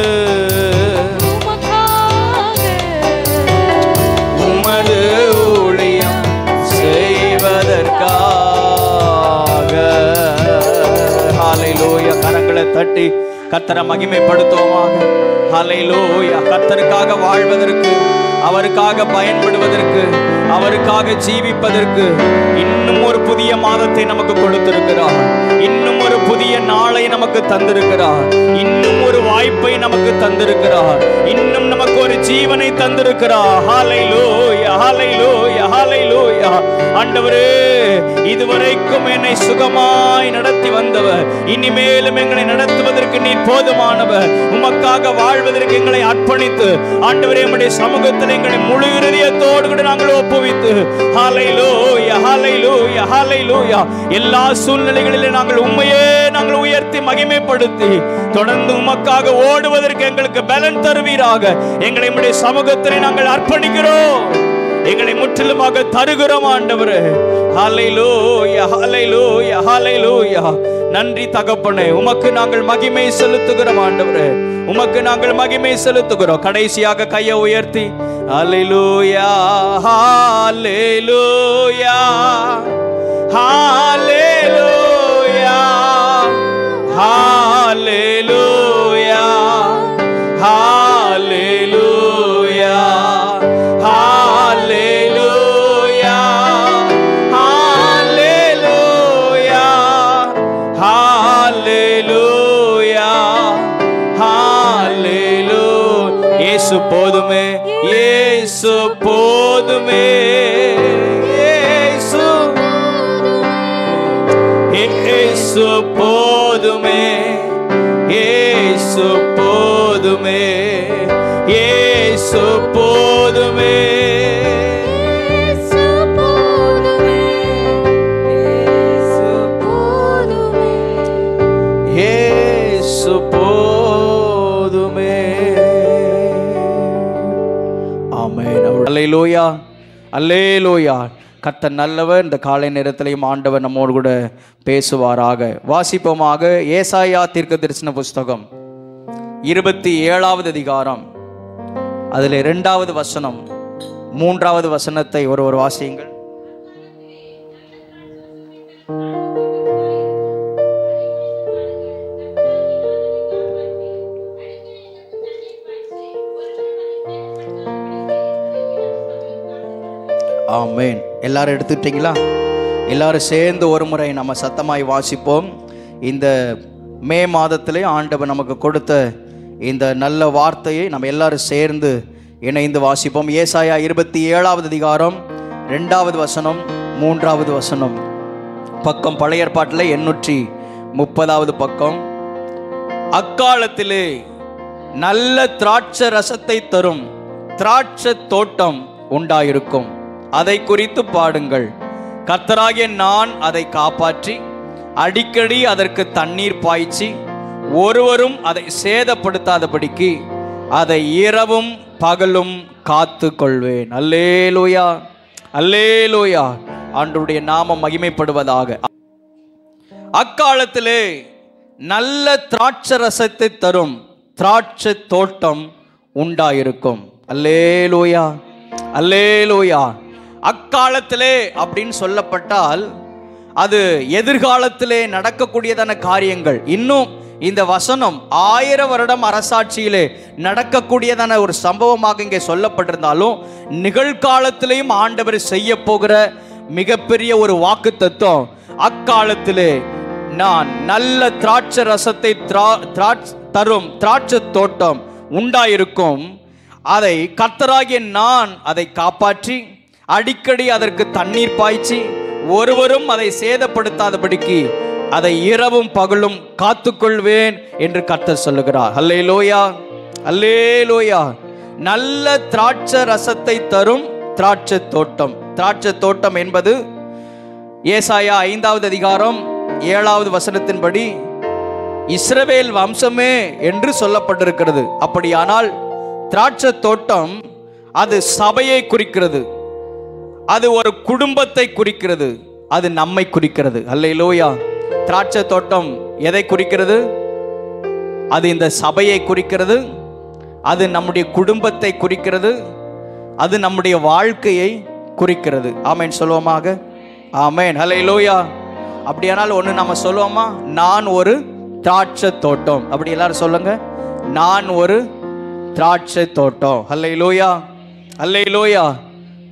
உமது ஊழியம் செய்வதற்காக. ஹல்லேலூயா. கரங்களை தட்டி கர்த்தரை மகிமைப்படுத்துவோமாக. ஹல்லேலூயா. கர்த்தருக்காக வாழ்வதற்கு, அவருக்காக பயன்படுவதற்கு, அவருக்காக ஜீவிப்பதற்கு இன்னும் ஒரு புதிய மாதத்தை நமக்கு கொடுத்திருக்கிறார், இன்னும் ஒரு புதிய நாளை நமக்கு தந்திருக்கிறார், இன்னும் ஒரு வாய்ப்பை நமக்கு தந்திருக்கிறார், இன்னும் நமக்கு ஒரு ஜீவனை தந்திருக்கிறார். ஹல்லேலூயா, ஹல்லேலூயா, ஹல்லேலூயா. ஆண்டவரே, இதுவரைக்கும் என்னை சுகமாய் நடத்தி வந்தவர், இனிமேலும் எங்களை நடத்துவதற்கு நீர் போதுமானவர். உமக்காக வாழ்வதற்கு எங்களை அர்ப்பணித்து ஆண்டவரே, உம்முடைய சமூகத்தில் எங்களை முழு இதயத்தோடு கூட நாங்கள் ஒப்புவித்து, ஹல்லேலூயா, ஹல்லேலூயா, ஹல்லேலூயா, எல்லா சூழ்நிலைகளிலும் நாங்கள் உம்மையே நாங்கள் உயர்த்தி மகிமைப்படுத்தி தொடர்ந்து உமக்காக ஓடுவதற்கு எங்களுக்கு பலன் தருவீராக. எங்களை உம்முடைய சமூகத்தில் நாங்கள் அர்ப்பணிக்கிறோம், எங்களை முற்றிலுமாக தருகிறோம் ஆண்டவரே. ஹல்லேலூயா, ஹல்லேலூயா, ஹல்லேலூயா. நன்றி தகப்பனே, உமக்கு நாங்கள் மகிமை செலுத்துகிறோம் ஆண்டவரே, உமக்கு நாங்கள் மகிமை செலுத்துகிறோம். கடைசியாக கையை உயர்த்தி ஹல்லேலூயா, ஹல்லேலூயா, ஹல்லேலூயா, ஹல்லேலூயா, ஹல்லேலூயா, ஹல்லேலூயா, ஹல்லேலூயா, ஹல்லேலூயா, ஹல்லேலூயா. இயேசு போதுமே, இயேசு போதுமே, இயேசு இயேசு போதுமே, இயேசு போதுமே, இயேசு போதுமே, இயேசு போதுமே, இயேசு போதுமே, இயேசு போதுமே. ஆமென். அல்லேலூயா, அல்லேலூயா. கர்த்தர் நல்லவர். இந்த காலை நேரத்திலையும் ஆண்டவர் நம்மோடு கூட பேசுவாராக. வாசிப்போமாக ஏசாயா தீர்க்கதரிசன புஸ்தகம் 27வது அதிகாரம், அதில் 2வது வசனம் 3வது வசனத்தை ஒருவர் வாசியுங்கள். ஆமென். எல்லாரும் எடுத்துட்டீங்களா? எல்லாரும் சேர்ந்து ஒரு முறை நம்ம சத்தமாய் வாசிப்போம். இந்த மே மாதத்திலே ஆண்டவர் நமக்கு கொடுத்த இந்த நல்ல வார்த்தையை நம்ம எல்லாரும் சேர்ந்து இணைந்து வாசிப்போம். ஏசாயா 27வது அதிகாரம் 2வது வசனம் 3வது வசனம். பக்கம் பழைய ஏற்பாட்டில் 830வது பக்கம். அக்காலத்திலே நல்ல திராட்சை ரசத்தை தரும் திராட்சை தோட்டம் உண்டாயிருக்கும், அதை குறித்து பாடுங்கள். கர்த்தராகிய நான் அதை காப்பாற்றி அடிக்கடி அதற்கு தண்ணீர் பாய்ச்சி ஒருவரும் அதை சேதப்படுத்தாதபடிக்கு அதை இரவும் பகலும் காத்து கொள்வேன். அல்லேலூயா, அல்லேலூயா. ஆண்டவருடைய நாமம் மகிமைப்படுவதாக. அக்காலத்திலே நல்ல திராட்சை ரசத்தை தரும் திராட்சை தோட்டம் உண்டாயிருக்கும். அல்லேலூயா, அல்லேலூயா. அக்காலத்திலே அப்படின்னு சொல்லப்பட்டால் அது எதிர்காலத்திலே நடக்கக்கூடியதான காரியங்கள். இன்னும் இந்த வசனம் 1000 வருடம் அரசாட்சியிலே நடக்கக்கூடியதான ஒரு சம்பவமாக இங்கே சொல்லப்பட்டிருந்தாலும் நிகழ்காலத்திலேயும் ஆண்டவர் செய்ய போகிற மிகப்பெரிய ஒரு வாக்கு தத்துவம். அக்காலத்திலே நான் நல்ல திராட்சை ரசத்தை தரும் திராட்சை தோட்டம் உண்டாயிருக்கும், அதை கர்த்தராகிய நான் அதை காப்பாற்றி அடிக்கடி அதற்கு தண்ணீர் பாய்ச்சி ஒருவரும் அதை சேதப்படுத்தாதபடிக்கு அதை இரவும் பகலும் காத்துக்கொள்வேன் என்று கர்த்தர் சொல்லுகிறார். அல்லேலூயா, அல்லேலூயா. நல்ல திராட்சை ரசத்தை தரும் திராட்சை தோட்டம். திராட்சை தோட்டம் என்பது ஏசாயா 5வது அதிகாரம் 7வது வசனத்தின்படி இஸ்ரவேல் வம்சமே என்று சொல்லப்பட்டிருக்கிறது. அப்படியானால் திராட்சை தோட்டம் அது சபையை குறிக்கிறது, அது ஒரு குடும்பத்தை குறிக்கிறது, அது நம்மை குறிக்கிறது. அல்லேலூயா. திராட்சை தோட்டம் எதை குறிக்கிறது? அது இந்த சபையை குறிக்கிறது, அது நம்முடைய குடும்பத்தை குறிக்கிறது, அது நம்முடைய வாழ்க்கையை குறிக்கிறது. ஆமென் சொல்லுவோமாக. ஆமென், அல்லேலூயா. அப்படியானால் ஒன்று நம்ம சொல்லுவோமா? நான் ஒரு திராட்சை தோட்டம். அப்படி எல்லாரும் சொல்லுங்க, நான் ஒரு திராட்சை தோட்டம். அல்லேலூயா, அல்லேலூயா.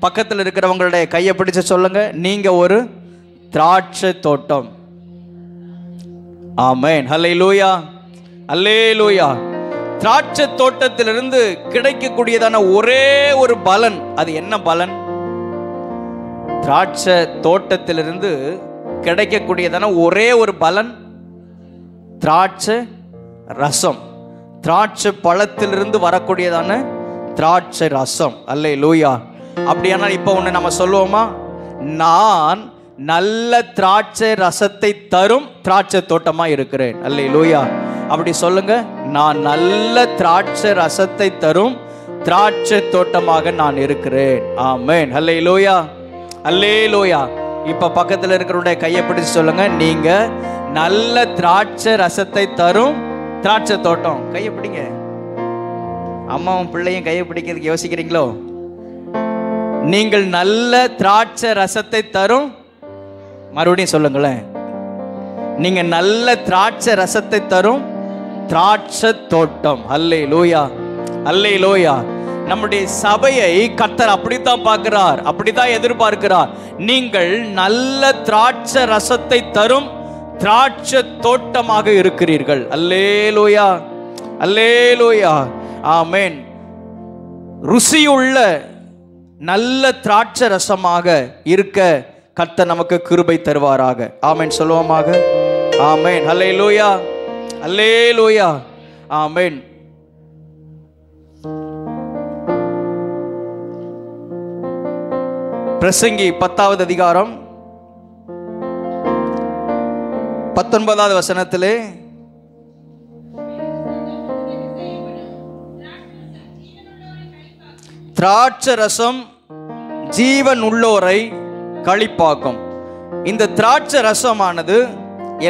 பக்கத்தில் இருக்கிறவங்களுடைய கையை பிடிச்சு சொல்லுங்க, நீங்க ஒரு திராட்சை தோட்டம். ஆமென், அல்லேலூயா, அல்லேலூயா. திராட்சை தோட்டத்திலிருந்து கிடைக்கக்கூடியதான ஒரே ஒரு பலன், அது என்ன பலன்? திராட்சை தோட்டத்திலிருந்து கிடைக்கக்கூடியதான ஒரே ஒரு பலன் திராட்சை ரசம். திராட்சை பழத்திலிருந்து வரக்கூடியதான திராட்சை ரசம். அல்லேலூயா. அப்படியானால் இப்போ ஒன்று நம்ம சொல்லுவோமா? நான் நல்ல திராட்சை ரசத்தை தரும் திராட்சை தோட்டமாக இருக்கிறேன். அல்லேலூயா. அப்படி சொல்லுங்க, நான் நல்ல திராட்சை ரசத்தை தரும் திராட்சை தோட்டமாக நான் இருக்கிறேன். ஆமென், அல்லேலூயா, அல்லேலூயா. இப்ப பக்கத்துல இருக்கிறவருடைய கையை பிடிச்சு சொல்லுங்க, நீங்க நல்ல திராட்சை ரசத்தை தரும் திராட்சை தோட்டம். கையை பிடிங்க. அம்மாவும் பிள்ளையும் கையை பிடிக்கிறதுக்கு யோசிக்கிறீங்களோ? நீங்கள் நல்ல திராட்சை ரசத்தை தரும், மறுபடியும் சொல்லுங்களேன், நீங்க நல்ல திராட்சை ரசத்தை தரும் திராட்சை தோட்டம். அல்லேலூயா, அல்லேலூயா. நம்முடைய சபையை கர்த்தர் அப்படித்தான் பார்க்கிறார், அப்படித்தான் எதிர்பார்க்கிறார். நீங்கள் நல்ல திராட்சை ரசத்தை தரும் திராட்சை தோட்டமாக இருக்கிறீர்கள். அல்லேலூயா, அல்லேலூயா, ஆமென். ருசியுள்ள நல்ல திராட்சை ரசமாக இருக்க கர்த்தர் நமக்கு கிருபை தருவாராக. ஆமென் சொல்லுவோமாக. ஆமென். அல்லேலூயா, அல்லேலூயா, ஆமென். பிரசங்கி 10வது அதிகாரம் 19வது வசனத்திலே, திராட்சை ரசம் ஜீவன் உள்ளோரை களிப்பாக்கும். இந்த திராட்சை ரசமானது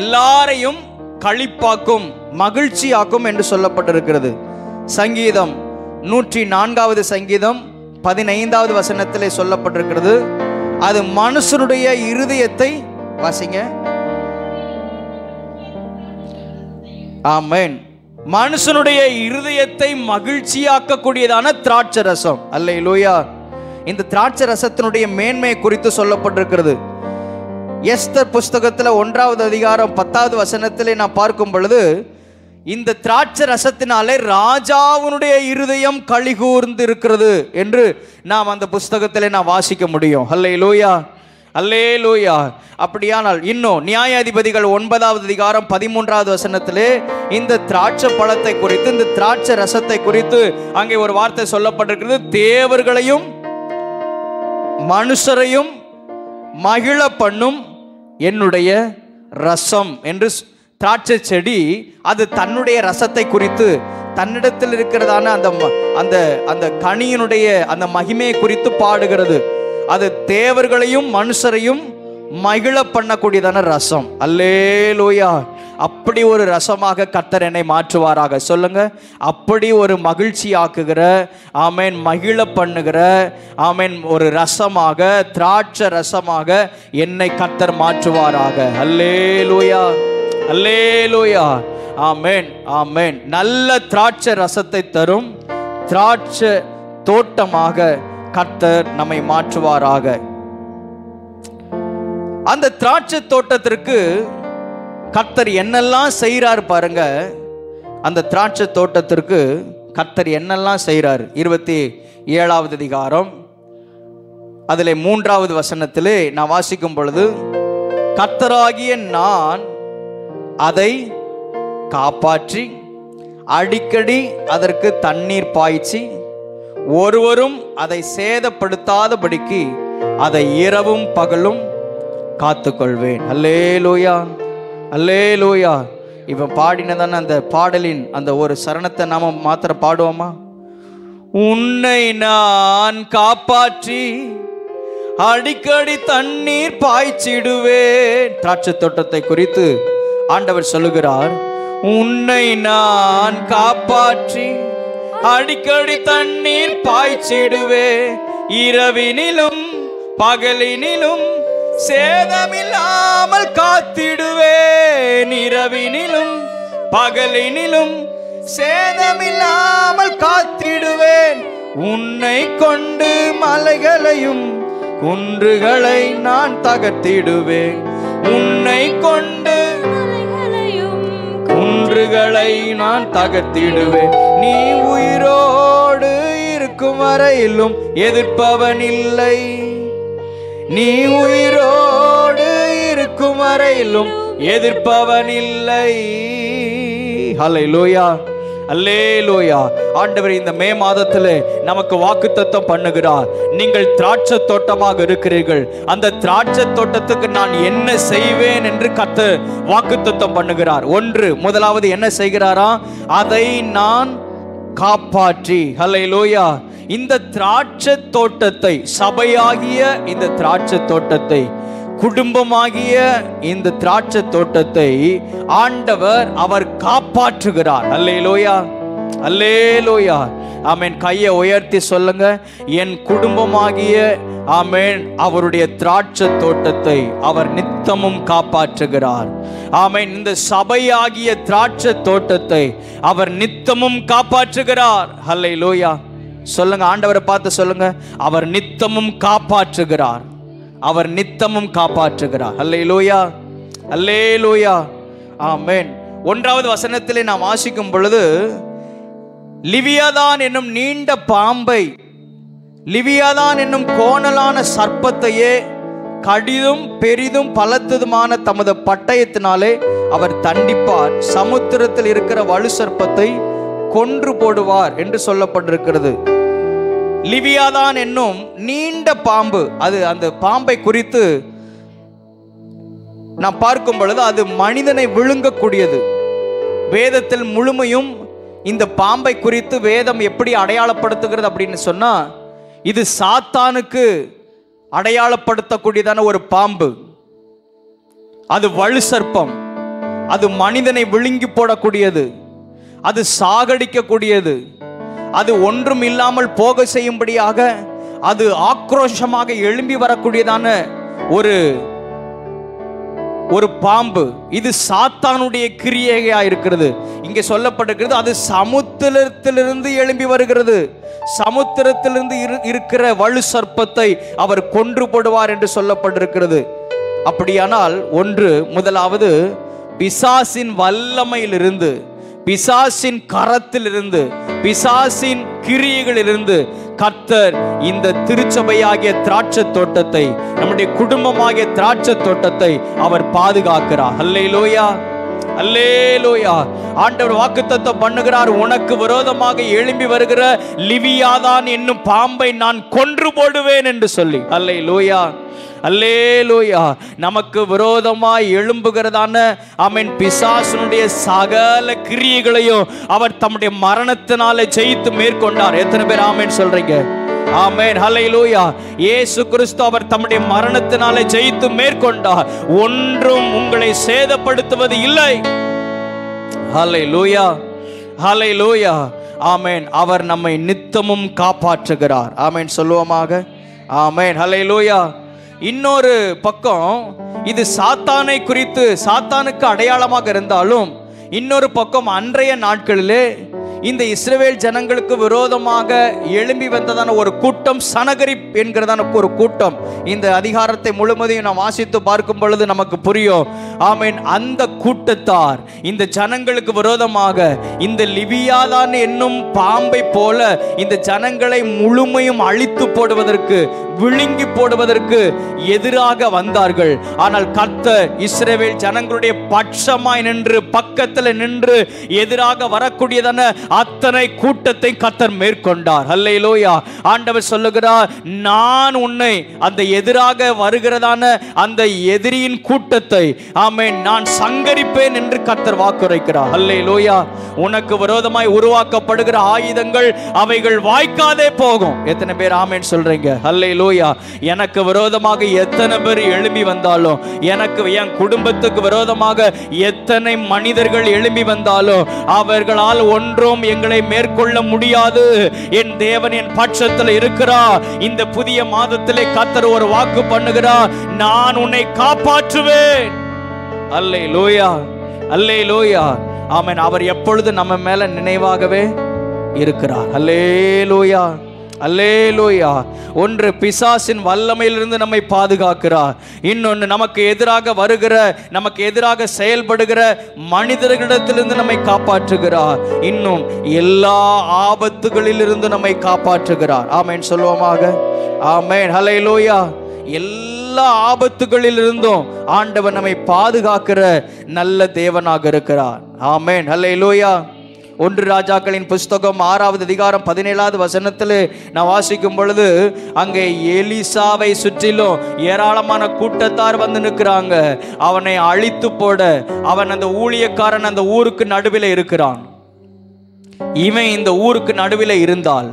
எல்லாரையும் களிப்பாக்கும், மகிழ்ச்சியாக்கும் என்று சொல்லப்பட்டிருக்கிறது. சங்கீதம் 104வது சங்கீதம் 15வது வசனத்திலே சொல்லப்பட்டிருக்கிறது. அது மனுஷனுடைய இருதயத்தை வாசிங்க. ஆமென். மனுஷனுடைய இருதயத்தை மகிழ்ச்சியாக்கக்கூடியதான திராட்சை ரசம். அல்லேலூயா. இந்த திராட்சை ரசத்தினுடைய மேன்மையை குறித்து சொல்லப்பட்டிருக்கிறது. எஸ்தர் புஸ்தகத்தில் 1வது அதிகாரம் 10வது வசனத்திலே நான் பார்க்கும் பொழுது, இந்த திராட்சை ரசத்தினாலே ராஜாவுடைய இருதயம் களிகூர்ந்து இருக்கிறது என்று நாம் அந்த புஸ்தகத்திலே நான் வாசிக்க முடியும். அல்லேலூயா, அல்லேலூயா. அப்படியானால் இன்னும் நியாயாதிபதிகள் 9வது அதிகாரம் 13வது வசனத்திலே இந்த திராட்சை பழத்தை குறித்து, இந்த திராட்சை ரசத்தை குறித்து அங்கே ஒரு வார்த்தை சொல்லப்பட்டிருக்கிறது. தேவர்களையும் மனுஷரையும் மகிழ பண்ணும் என்னுடைய ரசம் என்று திராட்சை செடி அது தன்னுடைய ரசத்தை குறித்து, தன்னிடத்தில் இருக்கிறதான அந்த அந்த கனியினுடைய அந்த மகிமையை குறித்து பாடுகிறது. அது தேவர்களையும் மனுஷரையும் மகிழ பண்ணக்கூடியதான ரசம். அல்லேலூயா. அப்படி ஒரு ரசமாக கர்த்தர் என்னை மாற்றுவாராக. சொல்லுங்க, அப்படி ஒரு மகிழ்ச்சி ஆக்குகிற, ஆமென், மகிழ பண்ணுகிற, ஆமென், ஒரு ரசமாக, திராட்சை ரசமாக என்னை கர்த்தர் மாற்றுவாராக. அல்லேலூயா, அல்லேலூயா, ஆமென், ஆமென். நல்ல திராட்சை ரசத்தை தரும் திராட்சை தோட்டமாக கர்த்தர் நம்மை மாற்றுவாராக. அந்த திராட்சை தோட்டத்திற்கு கர்த்தர் என்னெல்லாம் செய்கிறார் பாருங்க. அந்த திராட்சை தோட்டத்திற்கு கர்த்தர் என்னெல்லாம் செய்கிறார். 27வது அதிகாரம் அதிலே 3வது வசனத்திலே நான் வாசிக்கும் பொழுது, கர்த்தராகிய நான் அதை காப்பாற்றி அடிக்கடி அதற்கு தண்ணீர் பாய்ச்சி ஒருவரும் அதை சேதப்படுத்தாதபடிக்கு அதை இரவும் பகலும் காத்துக்கொள்வேன். அல்லேலூயா, அல்லேலூயா. இவன் பாடினதான அந்த பாடலின் அந்த ஒரு சரணத்தை நாம மாத்திர பாடுவோமா? உன்னை நான் காப்பாற்றி அடிக்கடி தண்ணீர் பாய்ச்சிடுவேன். திராட்சை தோட்டத்தை குறித்து ஆண்டவர் சொல்லுகிறார், உன்னை நான் காப்பாற்றி அடிக்கடி தண்ணீர் பாய்ச்சிடுவே, இரவினிலும் பகலினிலும் சேதமில்லாமல் காத்திடுவேன். இரவினிலும் பகலினிலும் சேதமில்லாமல் காத்திடுவேன். உன்னை கொண்டு மலைகளையும் குன்றுகளை நான் தகர்த்திடுவேன். உன்னை கொண்டு குன்றுகளை நான் தகர்த்திடுவேன். நீ உயிரோடு இருக்கும் வரையிலும் எதிர்ப்பவன் இல்லை. நீ உயிரோடு இருக்கும் வரையிலும் எதிர்ப்பவன் இல்லை. ஹல்லேலூயா, அல்லேலூயா. ஆண்டவர் இந்த மே மாதத்திலே நமக்கு வாக்குத்தத்தம் பண்ணுகிறார். நீங்கள் திராட்சை தோட்டமாக இருக்கிறீர்கள். அந்த திராட்சை தோட்டத்துக்கு நான் என்ன செய்வேன் என்று கர்த்தர் வாக்குத்தத்தம் பண்ணுகிறார். முதலாவது என்ன செய்கிறாரா? அதை நான் காப்பாற்றி. ஹல்லேலூயா. இந்த திராட்சை தோட்டத்தை, சபையாகிய இந்த திராட்சை தோட்டத்தை குடும்பமாகிய இந்த திராட்சை தோட்டத்தை ஆண்டவர் அவர் காப்பாற்றுகிறார். அல்லேலூயா, அல்லேலூயா. ஆமென். கையை உயர்த்தி சொல்லுங்க, என் குடும்பமாகிய ஆமென் அவருடைய திராட்சை தோட்டத்தை அவர் நித்தமும் காப்பாற்றுகிறார். ஆமென். இந்த சபையாகிய திராட்சை தோட்டத்தை அவர் நித்தமும் காப்பாற்றுகிறார். அல்லேலூயா. சொல்லுங்க, ஆண்டவரை பார்த்து சொல்லுங்க, அவர் நித்தமும் காப்பாற்றுகிறார், அவர் நித்தமும் காப்பாற்றுகிறார். அல்லேலூயா, அல்லேலூயா. ஆமென். 1வது வசனத்திலே நாம் வாசிக்கும் பொழுது, லிவியாதான் என்னும் நீண்ட பாம்பை, லிவியாதான் என்னும் கோணலான சர்ப்பத்தையே கடிதும் பெரிதும் பலத்ததுமான தமது பட்டயத்தினாலே அவர் தண்டிப்பார், சமுத்திரத்தில் இருக்கிற வலு சர்ப்பத்தை கொன்று போடுவார் என்று சொல்லப்பட்டிருக்கிறது. லிவியாதான் என்னும் நீண்ட பாம்பு, அது அந்த பாம்பை குறித்து நாம் பார்க்கும் பொழுது அது மனிதனை விழுங்கக்கூடியது. வேதத்தில் முழுமையும் இந்த பாம்பை குறித்து வேதம் எப்படி அடையாளப்படுத்துகிறது அப்படின்னு சொன்னா, இது சாத்தானுக்கு அடையாளப்படுத்தக்கூடியதான ஒரு பாம்பு. அது வலு சர்ப்பம், அது மனிதனை விழுங்கி போடக்கூடியது, அது சாகடிக்கக்கூடியது, அது ஒன்றும் இல்லாமல் போக செய்யும்படியாக அது ஆக்ரோஷமாக எழும்பி வரக்கூடியதான ஒரு பாம்பு. இது சாத்தானுடைய கிரியையா இருக்கிறது. இங்கே சொல்லப்பட்டிருக்கிறது, அது சமுத்திரத்திலிருந்து எழும்பி வருகிறது. சமுத்திரத்திலிருந்து இருக்கிற வலு சர்ப்பத்தை அவர் கொன்று போடுவார் என்று சொல்லப்பட்டிருக்கிறது. அப்படியானால் முதலாவது பிசாசின் வல்லமையிலிருந்து, பிசாசின் கரத்திலிருந்து, பிசாசின் கிரியைகளிலிருந்து கர்த்தர் இந்த திருச்சபையாகிய திராட்சை தோட்டத்தை, நம்முடைய குடும்பமாகிய திராட்சை தோட்டத்தை அவர் பாதுகாக்கிறார். அல்லேலூயா, அல்லேலூயா. ஆண்டவர் வாக்குத்தத்தம் பண்ணுகிறார், உனக்கு விரோதமாக எழும்பி வருகிற லிவியாதான் என்னும் பாம்பை நான் கொன்று போடுவேன் என்று சொல்லி. அல்லேலூயா, அல்லேலூயா. நமக்கு விரோதமாய் எழும்புகிறதான ஆமென் பிசாசுனுடைய சகல கிரியைகளையும் அவர் தம்முடைய மரணத்தினாலே ஜெயித்து மேற்கொண்டார். எத்தனை பேர் ஆமென் சொல்றீங்க? ஆமென், ஹல்லேலூயா. இயேசு கிறிஸ்து அவர் தம்முடைய மரணத்தினாலே ஜெயித்து மேற்கொண்டார். ஒன்றும் உங்களை சேதப்படுத்துவது இல்லை. ஹல்லேலூயா, ஹல்லேலூயா. ஆமென். அவர் நம்மை நித்தமும் காப்பாற்றுகிறார். ஆமென் சொல்லுவோமாக. ஆமென், ஹல்லேலூயா. இன்னொரு பக்கம் இது சாத்தானை குறித்து, சாத்தானுக்கு அடையாளமாக இருந்தாலும், இன்னொரு பக்கம் அன்றைய நாட்களிலே இந்த இஸ்ரவேல் ஜனங்களுக்கு விரோதமாக எழும்பி வந்ததான ஒரு கூட்டம், சனகரிப் என்கிறதான ஒரு கூட்டம். இந்த அதிகாரத்தை முழுவதையும் நாம் வாசித்து பார்க்கும் பொழுது நமக்கு புரியும். ஆமென். அந்த கூட்டத்தார் இந்த ஜனங்களுக்கு விரோதமாக இந்த லிவியாதான் என்னும் பாம்பை போல இந்த ஜனங்களை முழுமையும் அழித்து போடுவதற்கு, விழுங்கி போடுவதற்கு எதிராக வந்தார்கள். ஆனால் கர்த்தர் இஸ்ரவேல் ஜனங்களுடைய பட்சமாய் நின்று, பக்கத்தில் நின்று எதிராக வரக்கூடியதான அத்தனை கூட்டத்தை கர்த்தர் மேற்கொண்டார். அல்லேலூயா. ஆண்டவர் சொல்லுகிறார், நான் உன்னை அந்த எதிராக வருகிறதான அந்த எதிரியின் கூட்டத்தை ஆமென் நான் சங்கரிப்பேன் என்று கர்த்தர் வாக்குரைக்கிறார். அல்லேலூயா. உனக்கு விரோதமாய் உருவாக்கப்படுகிற ஆயுதங்கள் அவைகள் வாய்க்காதே போகும். எத்தனை பேர் ஆமென் சொல்றீங்க? அல்லேலூயா. எனக்கு விரோதமாக எத்தனை பேர் எழும்பி வந்தாலும், எனக்கு என் குடும்பத்துக்கு விரோதமாக எத்தனை மனிதர்கள் எழும்பி வந்தாலும் அவர்களால் ஒன்றும் எங்களை மேற்கொள்ள முடியாது. என் தேவன் என் பட்சத்தில் இருக்கிறார். இந்த புதிய மாதத்திலே கர்த்தர் ஒரு வாக்கு பண்ணுகிறார், நான் உன்னை காப்பாற்றுவேன். அல்லேலூயா, அல்லேலூயா. ஆமென். அவர் எப்பொழுது நம்ம மேல நினைவாகவே இருக்கிறார். அல்லேலூயா, அல்லேலூயா. ஒன்று பிசாசின் வல்லமையிலிருந்து நம்மை பாதுகாக்கிறார். இன்னொன்று நமக்கு எதிராக வருகிற, நமக்கு எதிராக செயல்படுகிற மனிதர்களிடத்திலிருந்து நம்மை காப்பாற்றுகிறார். இன்னும் எல்லா ஆபத்துகளிலிருந்து நம்மை காப்பாற்றுகிறார். ஆமென் சொல்லுவோமாக. ஆமென், ஹல்லேலூயா. எல்லா ஆபத்துகளிலிருந்தும் ஆண்டவர் நம்மை பாதுகாக்கிற நல்ல தேவனாக இருக்கிறார். ஆமென், ஹல்லேலூயா. 1 ராஜாக்களின் புஸ்தகம் 6வது அதிகாரம் 17வது வசனத்தில் நான் வாசிக்கும் பொழுது, அங்கே எலிசாவை சுற்றிலும் ஏராளமான கூட்டத்தார் வந்து நிற்கிறாங்க. அவனை அழித்து போட அவன், அந்த ஊழியக்காரன் அந்த ஊருக்கு நடுவில் இருக்கிறான். இவன் இந்த ஊருக்கு நடுவில் இருந்தால்,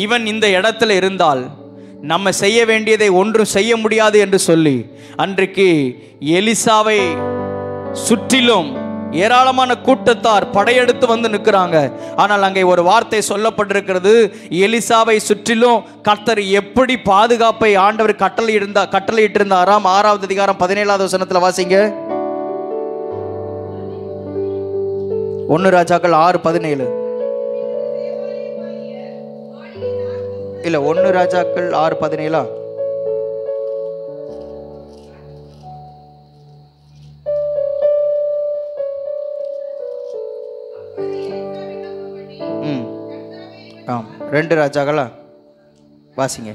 இவன் இந்த இடத்துல இருந்தால் நம்ம செய்ய வேண்டியதை ஒன்றும் செய்ய முடியாது என்று சொல்லி அன்றைக்கு எலிசாவை சுற்றிலும் ஏராளமான கூட்டத்தார் படையெடுத்து வந்து நிற்கிறாங்க. ஆனால் அங்கே ஒரு வார்த்தை சொல்லப்பட்டிருக்கிறது, எலிசாவை சுற்றிலும் கர்த்தர் எப்படி பாதுகாப்பை ஆண்டவர் கட்டளையிட்டிருந்தாராம். 6வது அதிகாரம் 17வது வசனத்தில் வாசிங்க. 1 ராஜாக்கள் 6:17 இல்ல 1 ராஜாக்கள் 6:17. ஆம், 2 ராஜாக்களா வாசிங்க.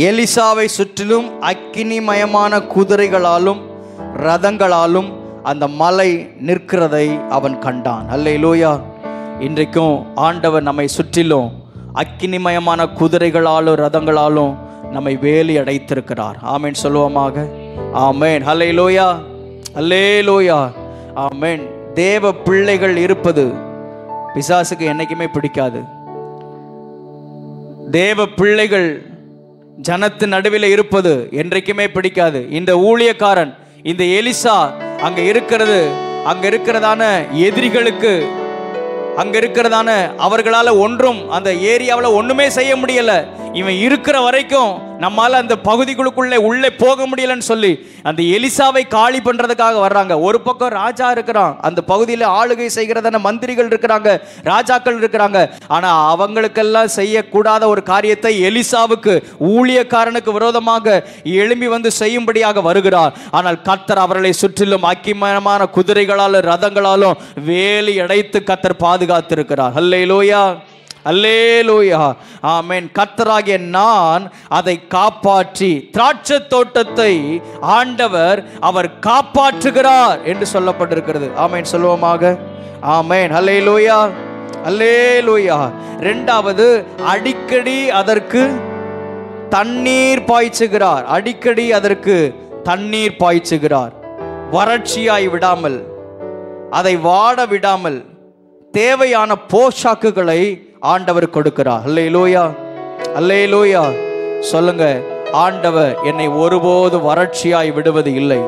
எலிசாவை சுற்றிலும் அக்கினிமயமான குதிரைகளாலும் ரதங்களாலும் அந்த மலை நிற்கிறதை அவன் கண்டான். அல்லேலூயா. இன்றைக்கும் ஆண்டவர் நம்மை சுற்றிலும் அக்கினிமயமான குதிரைகளாலும் ரதங்களாலும் நம்மை வேலி அடைத்திருக்கிறார். ஆமேன் சொல்லுவோமாக. ஆமேன். அல்லேலூயா, அல்லேலூயா, ஆமேன். தேவ பிள்ளைகள் இருப்பது பிசாசுக்கு என்னைக்குமே பிடிக்காது. தேவ பிள்ளைகள் ஜனத்தின் நடுவில் இருப்பது என்றைக்குமே பிடிக்காது. இந்த ஊழியக்காரன், இந்த எலிசா அங்க இருக்கிறதான எதிரிகளுக்கு, அங்க இருக்கிறதான அவர்களால ஒன்றும் அந்த ஏரியாவில் ஒண்ணுமே செய்ய முடியல. இவன் இருக்கிற வரைக்கும் நம்மால அந்த பகுதிகளுக்குள்ளே உள்ளே போக முடியலன்னு சொல்லி அந்த எலிசாவை காலி பண்றதுக்காக வர்றாங்க. ஒரு பக்கம் ராஜா இருக்கிறான், அந்த பகுதியில் ஆளுகை செய்கிறதான மந்திரிகள் இருக்கிறாங்க, ராஜாக்கள் இருக்கிறாங்க. ஆனா அவங்களுக்கெல்லாம் செய்யக்கூடாத ஒரு காரியத்தை எலிசாவுக்கு, ஊழியக்காரனுக்கு விரோதமாக எழும்பி வந்து செய்யும்படியாக வருகிறார். ஆனால் கர்த்தர் அவர்களை சுற்றிலும் அக்கிமயமான குதிரைகளாலும் ரதங்களாலும் வேலி அடைத்து கர்த்தர் பாதுகாத்திருக்கிறார். அல்லேலூயா, அல்லேலூயா, ஆமென். கர்த்தராகிய நான் அதை காப்பாற்றி, திராட்சை தோட்டத்தை ஆண்டவர் அவர் காப்பாற்றுகிறார் என்று சொல்லப்பட்டிருக்கிறது. ஆமென் சொல்லுவோமாக. ஆமென். அல்லேலூயா, அல்லேலூயா. இரண்டாவது, அடிக்கடி அதற்கு தண்ணீர் பாய்ச்சுகிறார். அடிக்கடி அதற்கு தண்ணீர் பாய்ச்சுகிறார். வறட்சியாய் விடாமல், அதை வாட விடாமல் தேவையான போஷாக்குகளை ஆண்டவர் கொடுக்கிறார். அல்லேலூயா, அல்லேலூயா. சொல்லுங்க, ஆண்டவர் என்னை ஒருபோது வறட்சியாய் விடுவது இல்லை.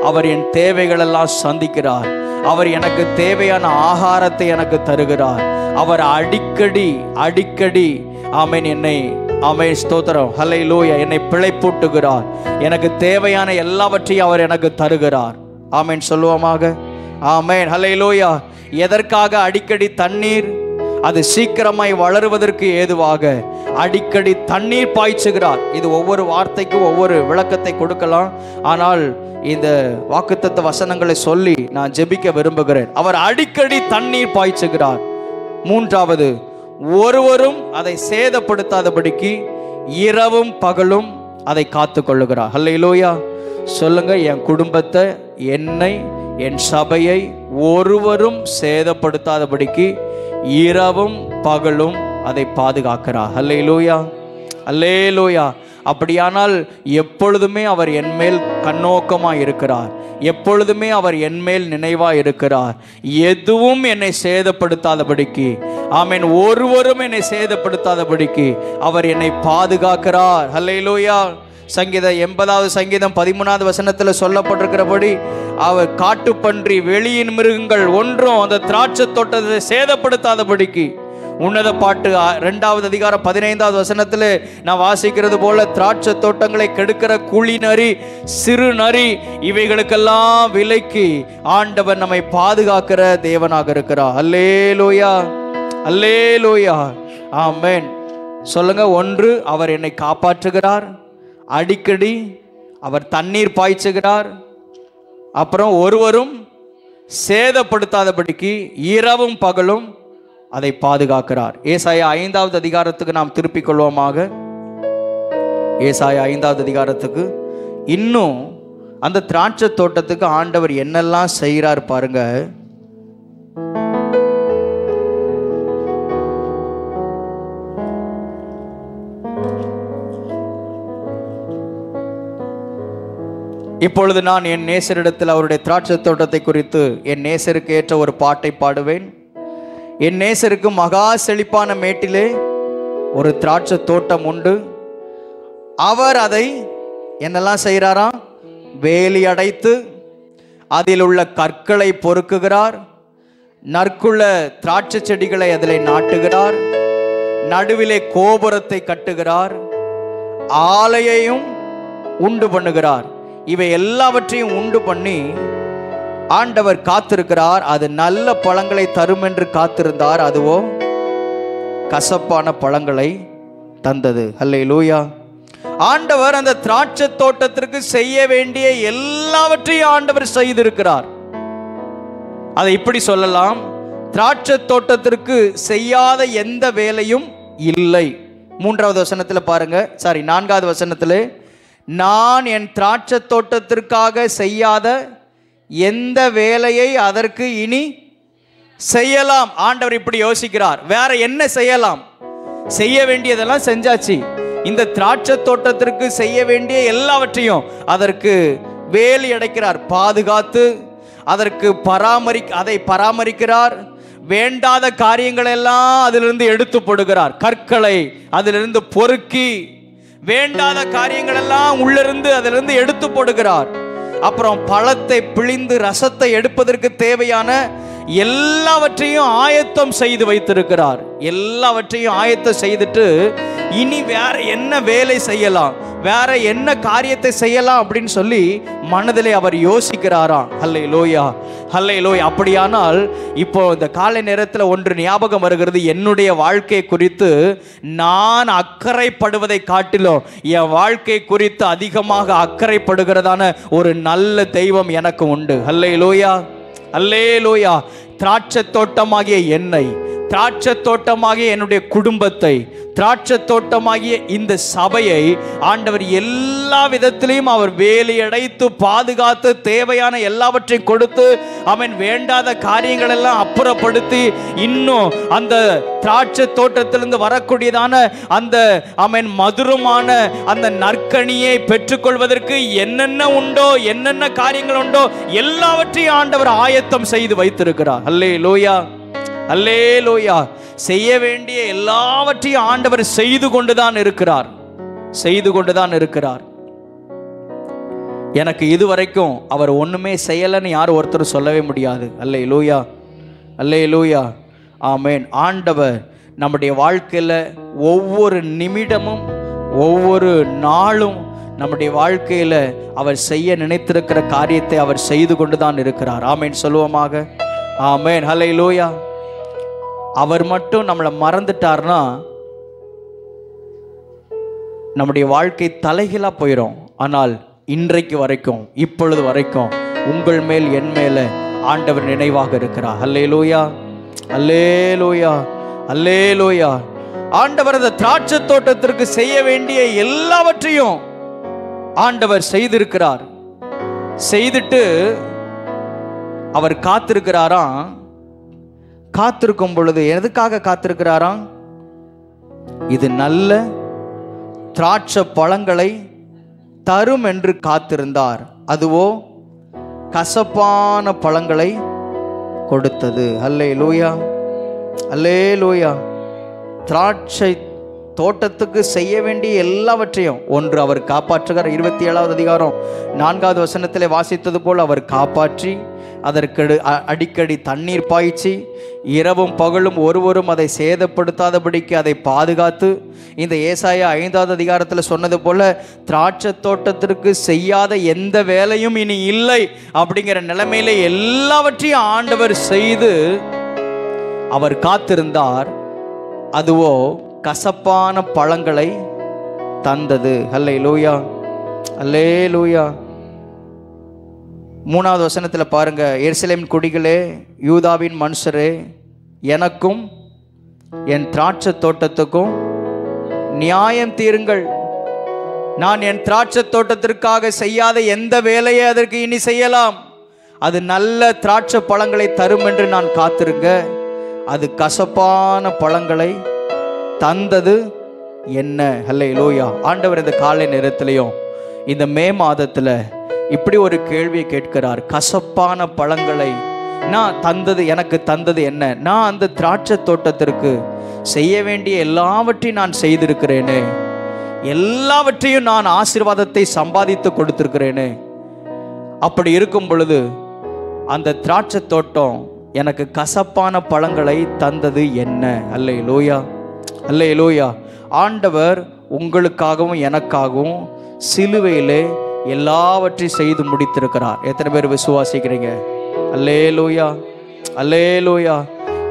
அவர் என் தேவைகளெல்லாம் சந்திக்கிறார். அவர் எனக்கு தேவையான ஆகாரத்தை எனக்கு தருகிறார். அவர் அடிக்கடி அடிக்கடி ஆமென் என்னை, ஆமென் ஸ்தோத்திரம், அல்லேலூயா, என்னை பிழைப்பூட்டுகிறார். எனக்கு தேவையான எல்லாவற்றையும் அவர் எனக்கு தருகிறார். ஆமென் சொல்லுவோமாக. ஆமென். அல்லேலூயா. எதற்காக அடிக்கடி தண்ணீர்? அது சீக்கிரமாய் வளருவதற்கு ஏதுவாக அடிக்கடி தண்ணீர் பாய்ச்சுகிறார். இது ஒவ்வொரு வார்த்தைக்கும் ஒவ்வொரு விளக்கத்தை கொடுக்கலாம். ஆனால் இந்த வாக்குத்தத்த வசனங்களை சொல்லி நான் ஜெபிக்க விரும்புகிறேன். அவர் அடிக்கடி தண்ணீர் பாய்ச்சுகிறார். மூன்றாவது, ஒருவரும் அதை சேதப்படுத்தாதபடிக்கு இரவும் பகலும் அதை காத்து கொள்ளுகிறார். அல்லேலூயா. சொல்லுங்க, என் குடும்பத்தை, என்னை, என் சபையை ஒருவரும் சேதப்படுத்தாதபடிக்கு இரவும் பகலும் அதை பாதுகாக்கிறார். அல்லேலூயா, அல்லேலூயா. அப்படியானால் எப்பொழுதுமே அவர் என்மேல் கண்ணோக்கமாக இருக்கிறார். எப்பொழுதுமே அவர் என்மேல் நினைவாக இருக்கிறார். எதுவும் என்னை சேதப்படுத்தாதபடிக்கு, ஆமென், ஒருவரும் என்னை சேதப்படுத்தாதபடிக்கு அவர் என்னை பாதுகாக்கிறார். அல்லேலூயா. சங்கீதம் 80வது சங்கீதம் 13வது வசனத்தில் சொல்லப்பட்டிருக்கிறபடி அவர் காட்டுப்பன்றி, வெளியின் மிருகங்கள் ஒன்றும் அந்த திராட்சை தோட்டத்தை சேதப்படுத்தாதபடிக்கு. உன்னத பாட்டு 2வது அதிகாரம் 15வது வசனத்தில் நான் வாசிக்கிறது போல, திராட்சை தோட்டங்களை கெடுக்கிற குழி நரி, சிறு நரி, இவைகளுக்கெல்லாம் விலக்கி ஆண்டவர் நம்மை பாதுகாக்கிற தேவனாக இருக்கிறார். அல்லேலூயா, அல்லேலூயா, ஆமென். சொல்லுங்க, ஒன்று, அவர் என்னை காப்பாற்றுகிறார். அடிக்கடி அவர் தண்ணீர் பாய்ச்சுகிறார். அப்புறம் ஒருவரும் சேதப்படுத்தாதபடிக்கு இரவும் பகலும் அதை பாதுகாக்கிறார். ஏசாயா 5வது அதிகாரத்துக்கு நாம் திருப்பிக் கொள்வோமாக. ஏசாயா 5வது அதிகாரத்துக்கு இன்னும் அந்த திராட்சை தோட்டத்துக்கு ஆண்டவர் என்னெல்லாம் செய்கிறார் பாருங்க. இப்பொழுது நான் என் நேசரிடத்தில் அவருடைய திராட்சை தோட்டத்தை குறித்து என் நேசருக்கு ஏற்ற ஒரு பாட்டை பாடுவேன். என் நேசருக்கு மகா செழிப்பான மேட்டிலே ஒரு திராட்சை தோட்டம் உண்டு. அவர் அதை என்னெல்லாம் செய்கிறாராம்? வேலி அடைத்து அதில் உள்ள கற்களை பொறுக்குகிறார். நற்குள்ள திராட்சை செடிகளை அதில் நாட்டுகிறார். நடுவிலே கோபுரத்தை கட்டுகிறார். ஆலையையும் உண்டு பண்ணுகிறார். இவை எல்லாவற்றையும் உண்டு பண்ணி ஆண்டவர் காத்திருக்கிறார். அது நல்ல பழங்களை தரும் என்று காத்திருந்தார். அதுவோ கசப்பான பழங்களை தந்தது. அல்லேலூயா. ஆண்டவர் அந்த திராட்சை தோட்டத்திற்கு செய்ய வேண்டிய எல்லாவற்றையும் ஆண்டவர் செய்திருக்கிறார். அதை இப்படி சொல்லலாம், திராட்சை தோட்டத்திற்கு செய்யாத எந்த வேலையும் இல்லை. 3வது வசனத்தில் பாருங்க, 4வது வசனத்தில், நான் என் திராட்சை தோட்டத்திற்காக செய்யாத எந்த வேலையை அதற்கு இனி செய்யலாம். ஆண்டவர் இப்படி யோசிக்கிறார், வேற என்ன செய்யலாம்? செய்ய வேண்டியதெல்லாம் செஞ்சாச்சு. இந்த திராட்சை தோட்டத்திற்கு செய்ய வேண்டிய எல்லாவற்றையும் அதற்கு வேலி அடைக்கிறார், பாதுகாத்து அதற்கு அதை பராமரிக்கிறார். வேண்டாத காரியங்கள் எல்லாம் அதிலிருந்து எடுத்து போடுகிறார். கற்களை அதிலிருந்து பொறுக்கி வேண்டாத காரியங்கள் எல்லாம் உள்ளிருந்து அதிலிருந்து எடுத்து போடுகிறார். அப்புறம் பழத்தை பிழிந்து ரசத்தை எடுப்பதற்கு தேவையான எல்லாவற்றையும் ஆயத்தம் செய்து வைத்திருக்கிறார். எல்லாவற்றையும் ஆயத்தம் செய்துட்டு இனி வேற என்ன வேலை செய்யலாம், வேற என்ன காரியத்தை செய்யலாம் அப்படின்னு சொல்லி மனதிலே அவர் யோசிக்கிறாராம். அல்லேலூயா, அல்லேலூயா. அப்படியானால் இப்போ இந்த காலை நேரத்தில் ஒன்று ஞாபகம் வருகிறது. என்னுடைய வாழ்க்கை குறித்து நான் அக்கறைப்படுவதை காட்டிலும் என் வாழ்க்கை குறித்து அதிகமாக அக்கறைப்படுகிறதான ஒரு நல்ல தெய்வம் எனக்கு உண்டு. அல்லேலூயா, அல்லேலூயா. திராட்சை தோட்டமாகிய என்னை, திராட்சை தோட்டமாகிய என்னுடைய குடும்பத்தை, திராட்சை தோட்டமாகிய இந்த சபையை ஆண்டவர் எல்லா விதத்திலையும் அவர் வேலையடைத்து பாதுகாத்து தேவையான எல்லாவற்றையும் கொடுத்து அவன் வேண்டாத காரியங்கள் எல்லாம் அப்புறப்படுத்தி இன்னும் அந்த திராட்சை தோட்டத்திலிருந்து வரக்கூடியதான அந்த அவன் மதுரமான அந்த நற்கனியை பெற்றுக்கொள்வதற்கு என்னென்ன உண்டோ, என்னென்ன காரியங்கள் உண்டோ எல்லாவற்றையும் ஆண்டவர் ஆயத்தம் செய்து வைத்திருக்கிறார். அல்லேலூயா, அல்லேலூயா. செய்ய வேண்டிய எல்லாவற்றையும் ஆண்டவர் செய்து கொண்டுதான் இருக்கிறார், செய்து கொண்டுதான் இருக்கிறார். எனக்கு இதுவரைக்கும் அவர் ஒண்ணுமே செய்யலைன்னு யாரும் ஒருத்தர் சொல்லவே முடியாது. அல்லேலூயா, அல்லேலூயா, ஆமென். ஆண்டவர் நம்முடைய வாழ்க்கையில் ஒவ்வொரு நிமிடமும் ஒவ்வொரு நாளும் நம்முடைய வாழ்க்கையில் அவர் செய்ய நினைத்திருக்கிற காரியத்தை அவர் செய்து கொண்டுதான் இருக்கிறார். ஆமென் சொல்லுவோமாக. ஆமென், அல்லேலூயா. அவர் மட்டும் நம்மளை மறந்துட்டார்னா நம்முடைய வாழ்க்கை தலைகீழா போயிடும். ஆனால் இன்றைக்கு வரைக்கும், இப்பொழுது வரைக்கும் உங்கள் மேல் என் மேல ஆண்டவர் நினைவாக இருக்கிறார். அல்லேலூயா, அல்லேலூயா, அல்லேலூயா. ஆண்டவர் அந்த திராட்சை தோட்டத்திற்கு செய்ய வேண்டிய எல்லாவற்றையும் ஆண்டவர் செய்திருக்கிறார். செய்துட்டு அவர் காத்திருக்கிறாராம். காத்திருக்கும் பொழுது எதுக்காக காத்திருக்கிறாராம்? இது நல்ல திராட்சை பழங்களை தரும் என்று காத்திருந்தார். அதுவோ கசப்பான பழங்களை கொடுத்தது. அல்லேலூயா, அல்லேலூயா. திராட்சை தோட்டத்துக்கு செய்ய வேண்டிய எல்லாவற்றையும் ஒன்று அவர் காப்பாற்றுகிறார். 27வது அதிகாரம் 4வது வசனத்தில் வாசித்தது போல் அவர் காப்பாற்றி அதற்கு அடிக்கடி தண்ணீர் பாய்ச்சி இரவும் பகலும் ஒருவரும் அதை சேதப்படுத்தாதபடிக்கு அதை பாதுகாத்து, இந்த ஏசாயா 5வது அதிகாரத்தில் சொன்னது போல திராட்சை தோட்டத்திற்கு செய்யாத எந்த வேலையும் இனி இல்லை அப்படிங்கிற நிலைமையில எல்லாவற்றையும் ஆண்டவர் செய்து அவர் காத்திருந்தார். அதுவோ கசப்பான பழங்களை தந்தது. அல்லேலூயா, அல்லேலூயா. 3வது வசனத்தில் பாருங்க, எருசலேம் குடிகளே, யூதாவின் மனுஷரே, எனக்கும் என் திராட்சை தோட்டத்துக்கும் நியாயம் தீருங்கள். நான் என் திராட்சை தோட்டத்திற்காக செய்யாத எந்த வேலையை அதற்கு இனி செய்யலாம். அது நல்ல திராட்சை பழங்களை தரும் என்று நான் காத்திருங்க. அது கசப்பான பழங்களை தந்தது என்ன? அல்லேலூயா. ஆண்டவர் இந்த காலை நேரத்திலையும் இந்த மே மாதத்தில் இப்படி ஒரு கேள்வியை கேட்கிறார். கசப்பான பழங்களை நான் தந்தது, எனக்கு தந்தது என்ன? நான் அந்த திராட்சை தோட்டத்திற்கு செய்ய வேண்டிய எல்லாவற்றையும் நான் செய்திருக்கிறேனே, எல்லாவற்றையும் நான் ஆசீர்வாதத்தை சம்பாதித்து கொடுத்திருக்கிறேனே. அப்படி இருக்கும் பொழுது அந்த திராட்சை தோட்டம் எனக்கு கசப்பான பழங்களை தந்தது என்ன? அல்லேலூயா, அல்லேலூயா. ஆண்டவர் உங்களுக்காகவும் எனக்காகவும் சிலுவையிலே எல்லாவற்றையும் செய்து முடித்திருக்கிறார். எத்தனை பேர் விசுவாசிக்கிறீங்க? அல்லேலூயா, அல்லேலூயா.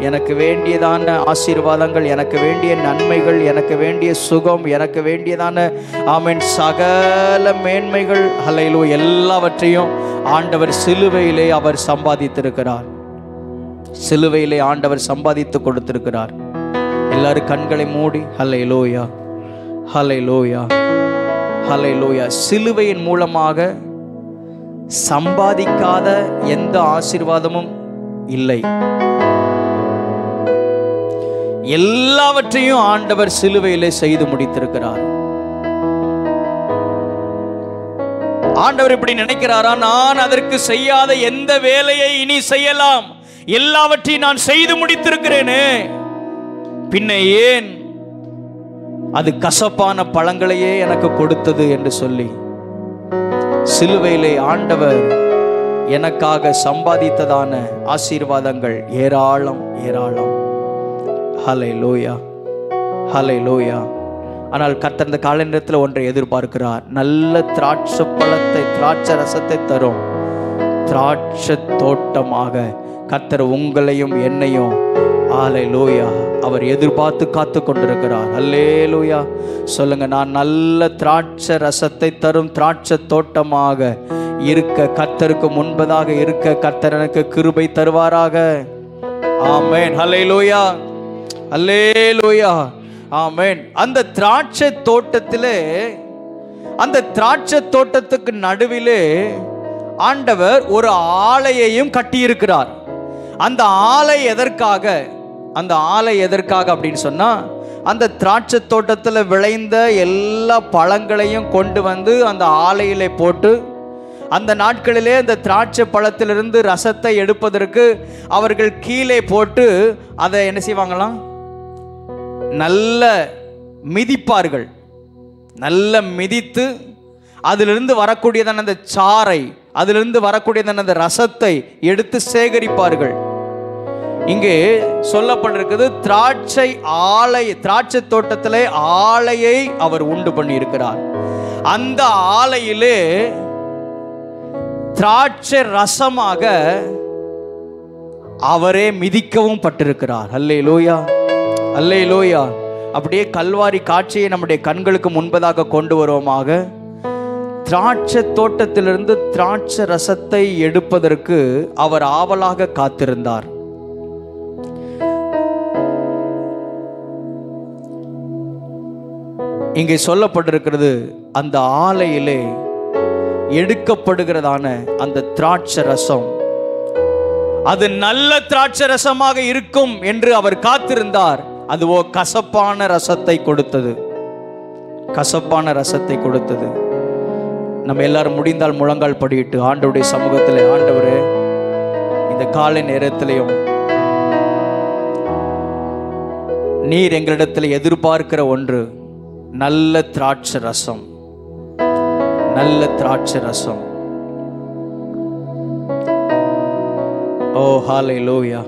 எனக்கு வேண்டியதான ஆசீர்வாதங்கள், எனக்கு வேண்டிய நன்மைகள், எனக்கு வேண்டிய சுகம், எனக்கு வேண்டியதான ஆமென் சகல மேன்மைகள், அல்லேலூயா, எல்லாவற்றையும் ஆண்டவர் சிலுவையிலே அவர் சம்பாதித்திருக்கிறார். சிலுவையிலே ஆண்டவர் சம்பாதித்து கொடுத்திருக்கிறார். எல்லாரும் கண்களை மூடி அல்லேலூயா, அல்லேலூயா, அல்லேலூயா. சிலுவையின் மூலமாக சம்பாதிக்காத எந்த ஆசீர்வாதமும் இல்லை. எல்லாவற்றையும் ஆண்டவர் சிலுவையிலே செய்து முடித்திருக்கிறார். ஆண்டவர் இப்படி நினைக்கிறாரா? நான் அதற்கு செய்யாத எந்த வேலையை இனி செய்யலாம்? எல்லாவற்றையும் நான் செய்து முடித்திருக்கிறேனே, பின்ன ஏன் அது கசப்பான பழங்களையே எனக்கு கொடுத்தது என்று சொல்லி சிலுவையிலே ஆண்டவர் எனக்காக சம்பாதித்ததான ஆசீர்வாதங்கள் ஏராளம் ஏராளம். ஹல்லேலூயா, ஹல்லேலூயா. ஆனால் கர்த்தர் இந்த காலை நேரத்தில் ஒன்றை எதிர்பார்க்கிறார். நல்ல திராட்சை பழத்தை, திராட்சை ரசத்தை தரும் திராட்சை தோட்டமாக கர்த்தர் உங்களையும் என்னையும் ஹல்லேலூயா அவர் எதிர்பார்த்து காத்து கொண்டிருக்கிறார். ஹல்லேலூயா சொல்லுங்க. நான் நல்ல திராட்சை ரசத்தை தரும் திராட்சை தோட்டமாக இருக்க, கர்த்தருக்கு முன்பதாக இருக்க கர்த்தர் எனக்கு கிருபை தருவாராக. ஆமென். ஹல்லேலூயா, அல்லேலூயா, ஆமென். அந்த திராட்சை தோட்டத்திலே, அந்த திராட்சை தோட்டத்துக்கு நடுவிலே ஆண்டவர் ஒரு ஆலையையும் கட்டியிருக்கிறார். அந்த ஆலை எதற்காக? அந்த ஆலை எதற்காக அப்படின்னு சொன்னா, அந்த திராட்சை தோட்டத்தில் விளைந்த எல்லா பழங்களையும் கொண்டு வந்து அந்த ஆலையிலே போட்டு, அந்த நாட்களிலே அந்த திராட்சை பழத்திலிருந்து ரசத்தை எடுப்பதற்கு அவர்கள் கீழே போட்டு அதை என்ன செய்வாங்களாம்? நல்ல மிதிப்பார்கள். நல்ல மிதித்து அதிலிருந்து வரக்கூடியதான அந்த சாறை, அதிலிருந்து வரக்கூடியதான அந்த ரசத்தை எடுத்து சேகரிப்பார்கள். இங்கே சொல்லப்பட்டிருக்கிறது, திராட்சை ஆலை, திராட்சை தோட்டத்திலே ஆலையை அவர் உண்டு பண்ணி இருக்கிறார். அந்த ஆலையிலே திராட்சை ரசமாக அவரே மிதிக்கவும் பட்டிருக்கிறார். அல்லேலூயா, அல்லேலூயா. அப்படியே கல்வாரி காட்சியை நம்முடைய கண்களுக்கு முன்பதாக கொண்டு வருவோமாக. திராட்சை தோட்டத்திலிருந்து திராட்சை ரசத்தை எடுப்பதற்கு அவர் ஆவலாக காத்திருந்தார். இங்கே சொல்லப்பட்டிருக்கிறது, அந்த ஆலையிலே எடுக்கப்படுகிறதான அந்த திராட்சை ரசம் அது நல்ல திராட்சை ரசமாக இருக்கும் என்று அவர் காத்திருந்தார். அதுவோ கசப்பான ரசத்தை கொடுத்தது, கசப்பான ரசத்தை கொடுத்தது. நம்ம எல்லாரும் முடிந்தால் முழங்கால் படியிட்டு ஆண்டவருடைய சமூகத்தில், ஆண்டவரே இந்த காலை நேரத்திலையும் நீர் எங்களிடத்தில் எதிர்பார்க்கிற ஒன்று நல்ல திராட்சை ரசம், நல்ல திராட்சை ரசம். ஓ ஹல்லேலூயா.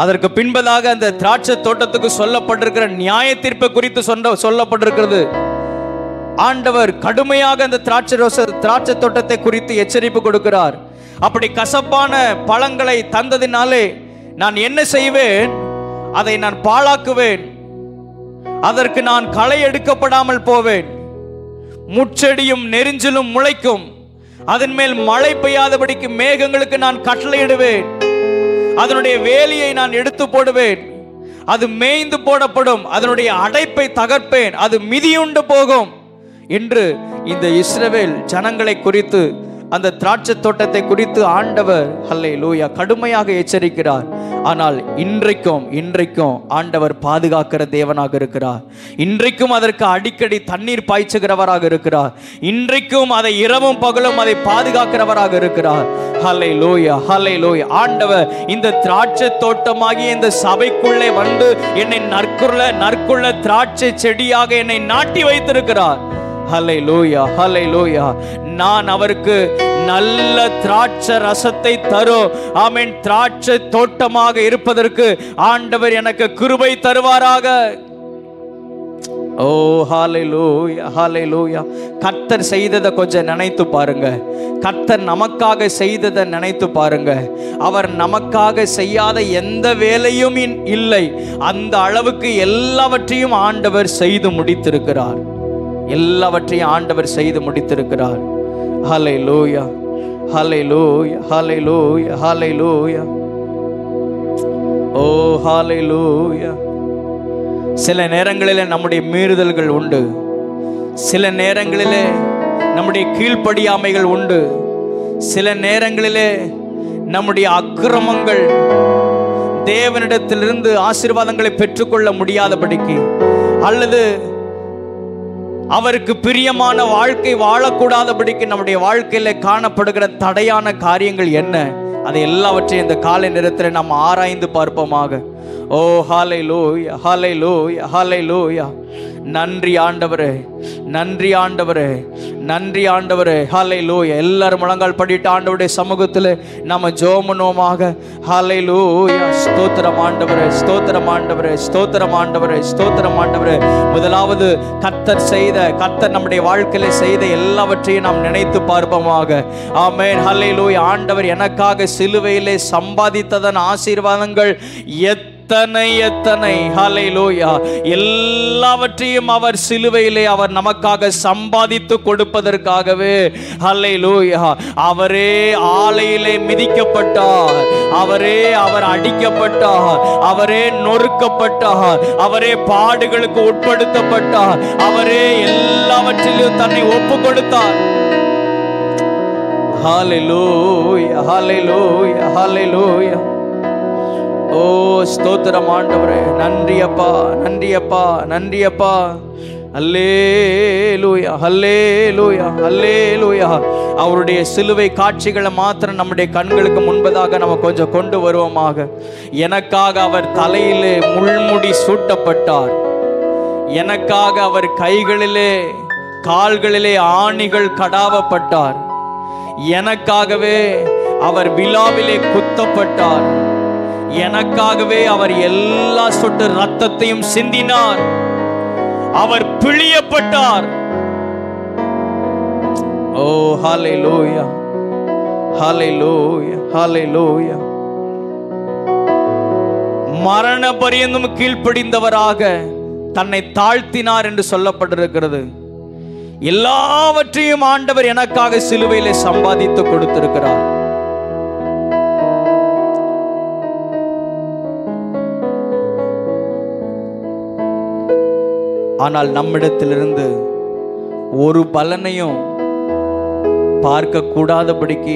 அதற்கு பின்பதாக அந்த திராட்சை தோட்டத்துக்கு சொல்லப்பட்டிருக்கிற நியாய தீர்ப்பை குறித்து சொல்லப்பட்டிருக்கிறது. ஆண்டவர் கடுமையாக அந்த திராட்சை தோட்டத்தை குறித்து எச்சரிப்பு கொடுக்கிறார். அப்படி கசப்பான பழங்களை தந்ததினாலே நான் என்ன செய்வேன்? அதை நான் பாழாக்குவேன். அதற்கு நான் களை எடுக்கப்படாமல் போவேன். முச்செடியும் நெரிஞ்சிலும் முளைக்கும். அதன் மேல் மழை பெய்யாதபடிக்கு மேகங்களுக்கு நான் கட்டளையிடுவேன். அதனுடைய வேலியை நான் எடுத்து போடுவேன். அது மேய்ந்து போடப்படும். அதனுடைய அடைப்பை தகர்ப்பேன். அது மிதியுண்டு போகும் என்று இந்த இஸ்ரவேல் ஜனங்களை குறித்து அந்த திராட்சை தோட்டத்தை குறித்து ஆண்டவர் ஹல்லேலூயா கடுமையாக எச்சரிக்கிறார். ஆனால் இன்றைக்கும் ஆண்டவர் பாதுகாக்கிற தேவனாக இருக்கிறார். இன்றைக்கும் அதற்கு அடிக்கடி தண்ணீர் பாய்ச்சுகிறவராக இருக்கிறார். இன்றைக்கும் அதை இரவும் பகலும் அதை பாதுகாக்கிறவராக இருக்கிறார். ஹல்லேலூயா, ஹல்லேலூயா. ஆண்டவர் இந்த திராட்சை தோட்டமாகிய இந்த சபைக்குள்ளே வந்து என்னை நற்குள்ள திராட்சை செடியாக என்னை நாட்டி வைத்திருக்கிறார். ஹல்லேலூயா, ஹல்லேலூயா. நான் அவருக்கு நல்ல திராட்சை ரசத்தை தரும் ஆமென் திராட்சை தோட்டமாக இருப்பதற்கு ஆண்டவர் எனக்கு கிருபை தருவாராக. ஓ ஹல்லேலூயா, ஹல்லேலூயா. கர்த்தர் செய்ததை கொஞ்சம் நினைத்து பாருங்க. கர்த்தர் நமக்காக செய்ததை நினைத்து பாருங்க. அவர் நமக்காக செய்யாத எந்த வேலையும் இல்லை. அந்த அளவுக்கு எல்லாவற்றையும் ஆண்டவர் செய்து முடித்திருக்கிறார். எல்லாவற்றையும் ஆண்டவர் செய்து முடித்திருக்கிறார். ஹல்லேலூயா, ஹல்லேலூயா, ஹல்லேலூயா, ஹல்லேலூயா. ஓ ஹல்லேலூயா. சில நேரங்களிலே நம்முடைய மீறுதல்கள் உண்டு. சில நேரங்களிலே நம்முடைய கீழ்ப்படியாமைகள் உண்டு. சில நேரங்களிலே நம்முடைய அக்கிரமங்கள் தேவனிடத்திலிருந்து ஆசீர்வாதங்களை பெற்றுக்கொள்ள முடியாதபடிக்கு அல்லது அவருக்கு பிரியமான வாழ்க்கை வாழக்கூடாதபடிக்கு நம்முடைய வாழ்க்கையில காணப்படுகிற தடையான காரியங்கள் என்ன? அதை எல்லாவற்றையும் இந்த காலை நேரத்தில் நாம் ஆராய்ந்து பார்ப்போமாக. ஓ ஹல்லேலூயா, ஹல்லேலூயா, ஹல்லேலூயா. நன்றி ஆண்டவரே, நன்றி ஆண்டவரே, நன்றி ஆண்டவரே. ஹல்லேலூயா. எல்லாரும் முழங்கால் படிட்டு ஆண்டவருடைய சமூகத்தில் நம்ம ஜெபம் பண்ணுவோமாக. ஹல்லேலூயா. ஸ்தோத்திரம் ஆண்டவரே, ஸ்தோத்திரம் ஆண்டவரே, ஸ்தோத்திரம் ஆண்டவரே, ஸ்தோத்திரம் ஆண்டவரே. முதலாவது கர்த்தர் நம்முடைய வாழ்க்கையில செய்த எல்லாவற்றையும் நாம் நினைத்து பார்ப்போமாக. ஆமென். ஹல்லேலூயா. ஆண்டவர் எனக்காக சிலுவையிலே சம்பாதித்ததன் ஆசீர்வாதங்கள் எத்தனை ஹல்லேலூயா. எல்லாவற்றையும் அவர் சிலுவையிலே அவர் நமக்காக சம்பாதித்து கொடுப்பதற்காகவே ஹல்லேலூயா. அவரே ஆலையிலே மிதிக்கப்பட்டார். அவர் அடிக்கப்பட்டார். அவரே நொறுக்கப்பட்டார். அவரே பாடுகளுக்கு உட்படுத்தப்பட்டார். அவரே எல்லாவற்றிலும் தன்னை ஒப்பு கொடுத்தார். ஹல்லேலூயா, ஹல்லேலூயா, ஹல்லேலூயா. ஓ ஸ்தோத்திரம் ஆண்டவரே. நன்றி அப்பா, நன்றி அப்பா, நன்றி அப்பா. அல்லேலூயா, அல்லேலூயா, அல்லேலூயா. அவருடைய சிலுவை காட்சிகளை மாத்திரம் நம்முடைய கண்களுக்கு முன்பதாக நம்ம கொஞ்சம் கொண்டு வருவோமாக. எனக்காக அவர் தலையிலே முள்முடி சூட்டப்பட்டார். எனக்காக அவர் கைகளிலே கால்களிலே ஆணிகள் கடாவப்பட்டார். எனக்காகவே அவர் விலாவிலே குத்தப்பட்டார். எனக்காகவே அவர் எல்லா சொட்டு ரத்தத்தையும் சிந்தினார். அவர் பிழியப்பட்டார். ஓ ஹல்லேலூயா, ஹல்லேலூயா, ஹல்லேலூயா. மரண பரியந்தம் கீழ்ப்படிந்தவராக தன்னை தாழ்த்தினார் என்று சொல்லப்பட்டிருக்கிறது. எல்லாவற்றையும் ஆண்டவர் எனக்காக சிலுவையிலே சம்பாதித்து கொடுத்திருக்கிறார். ஆனால் நம்மிடத்திலிருந்து ஒரு பலனையும் பார்க்க கூடாதபடிக்கு,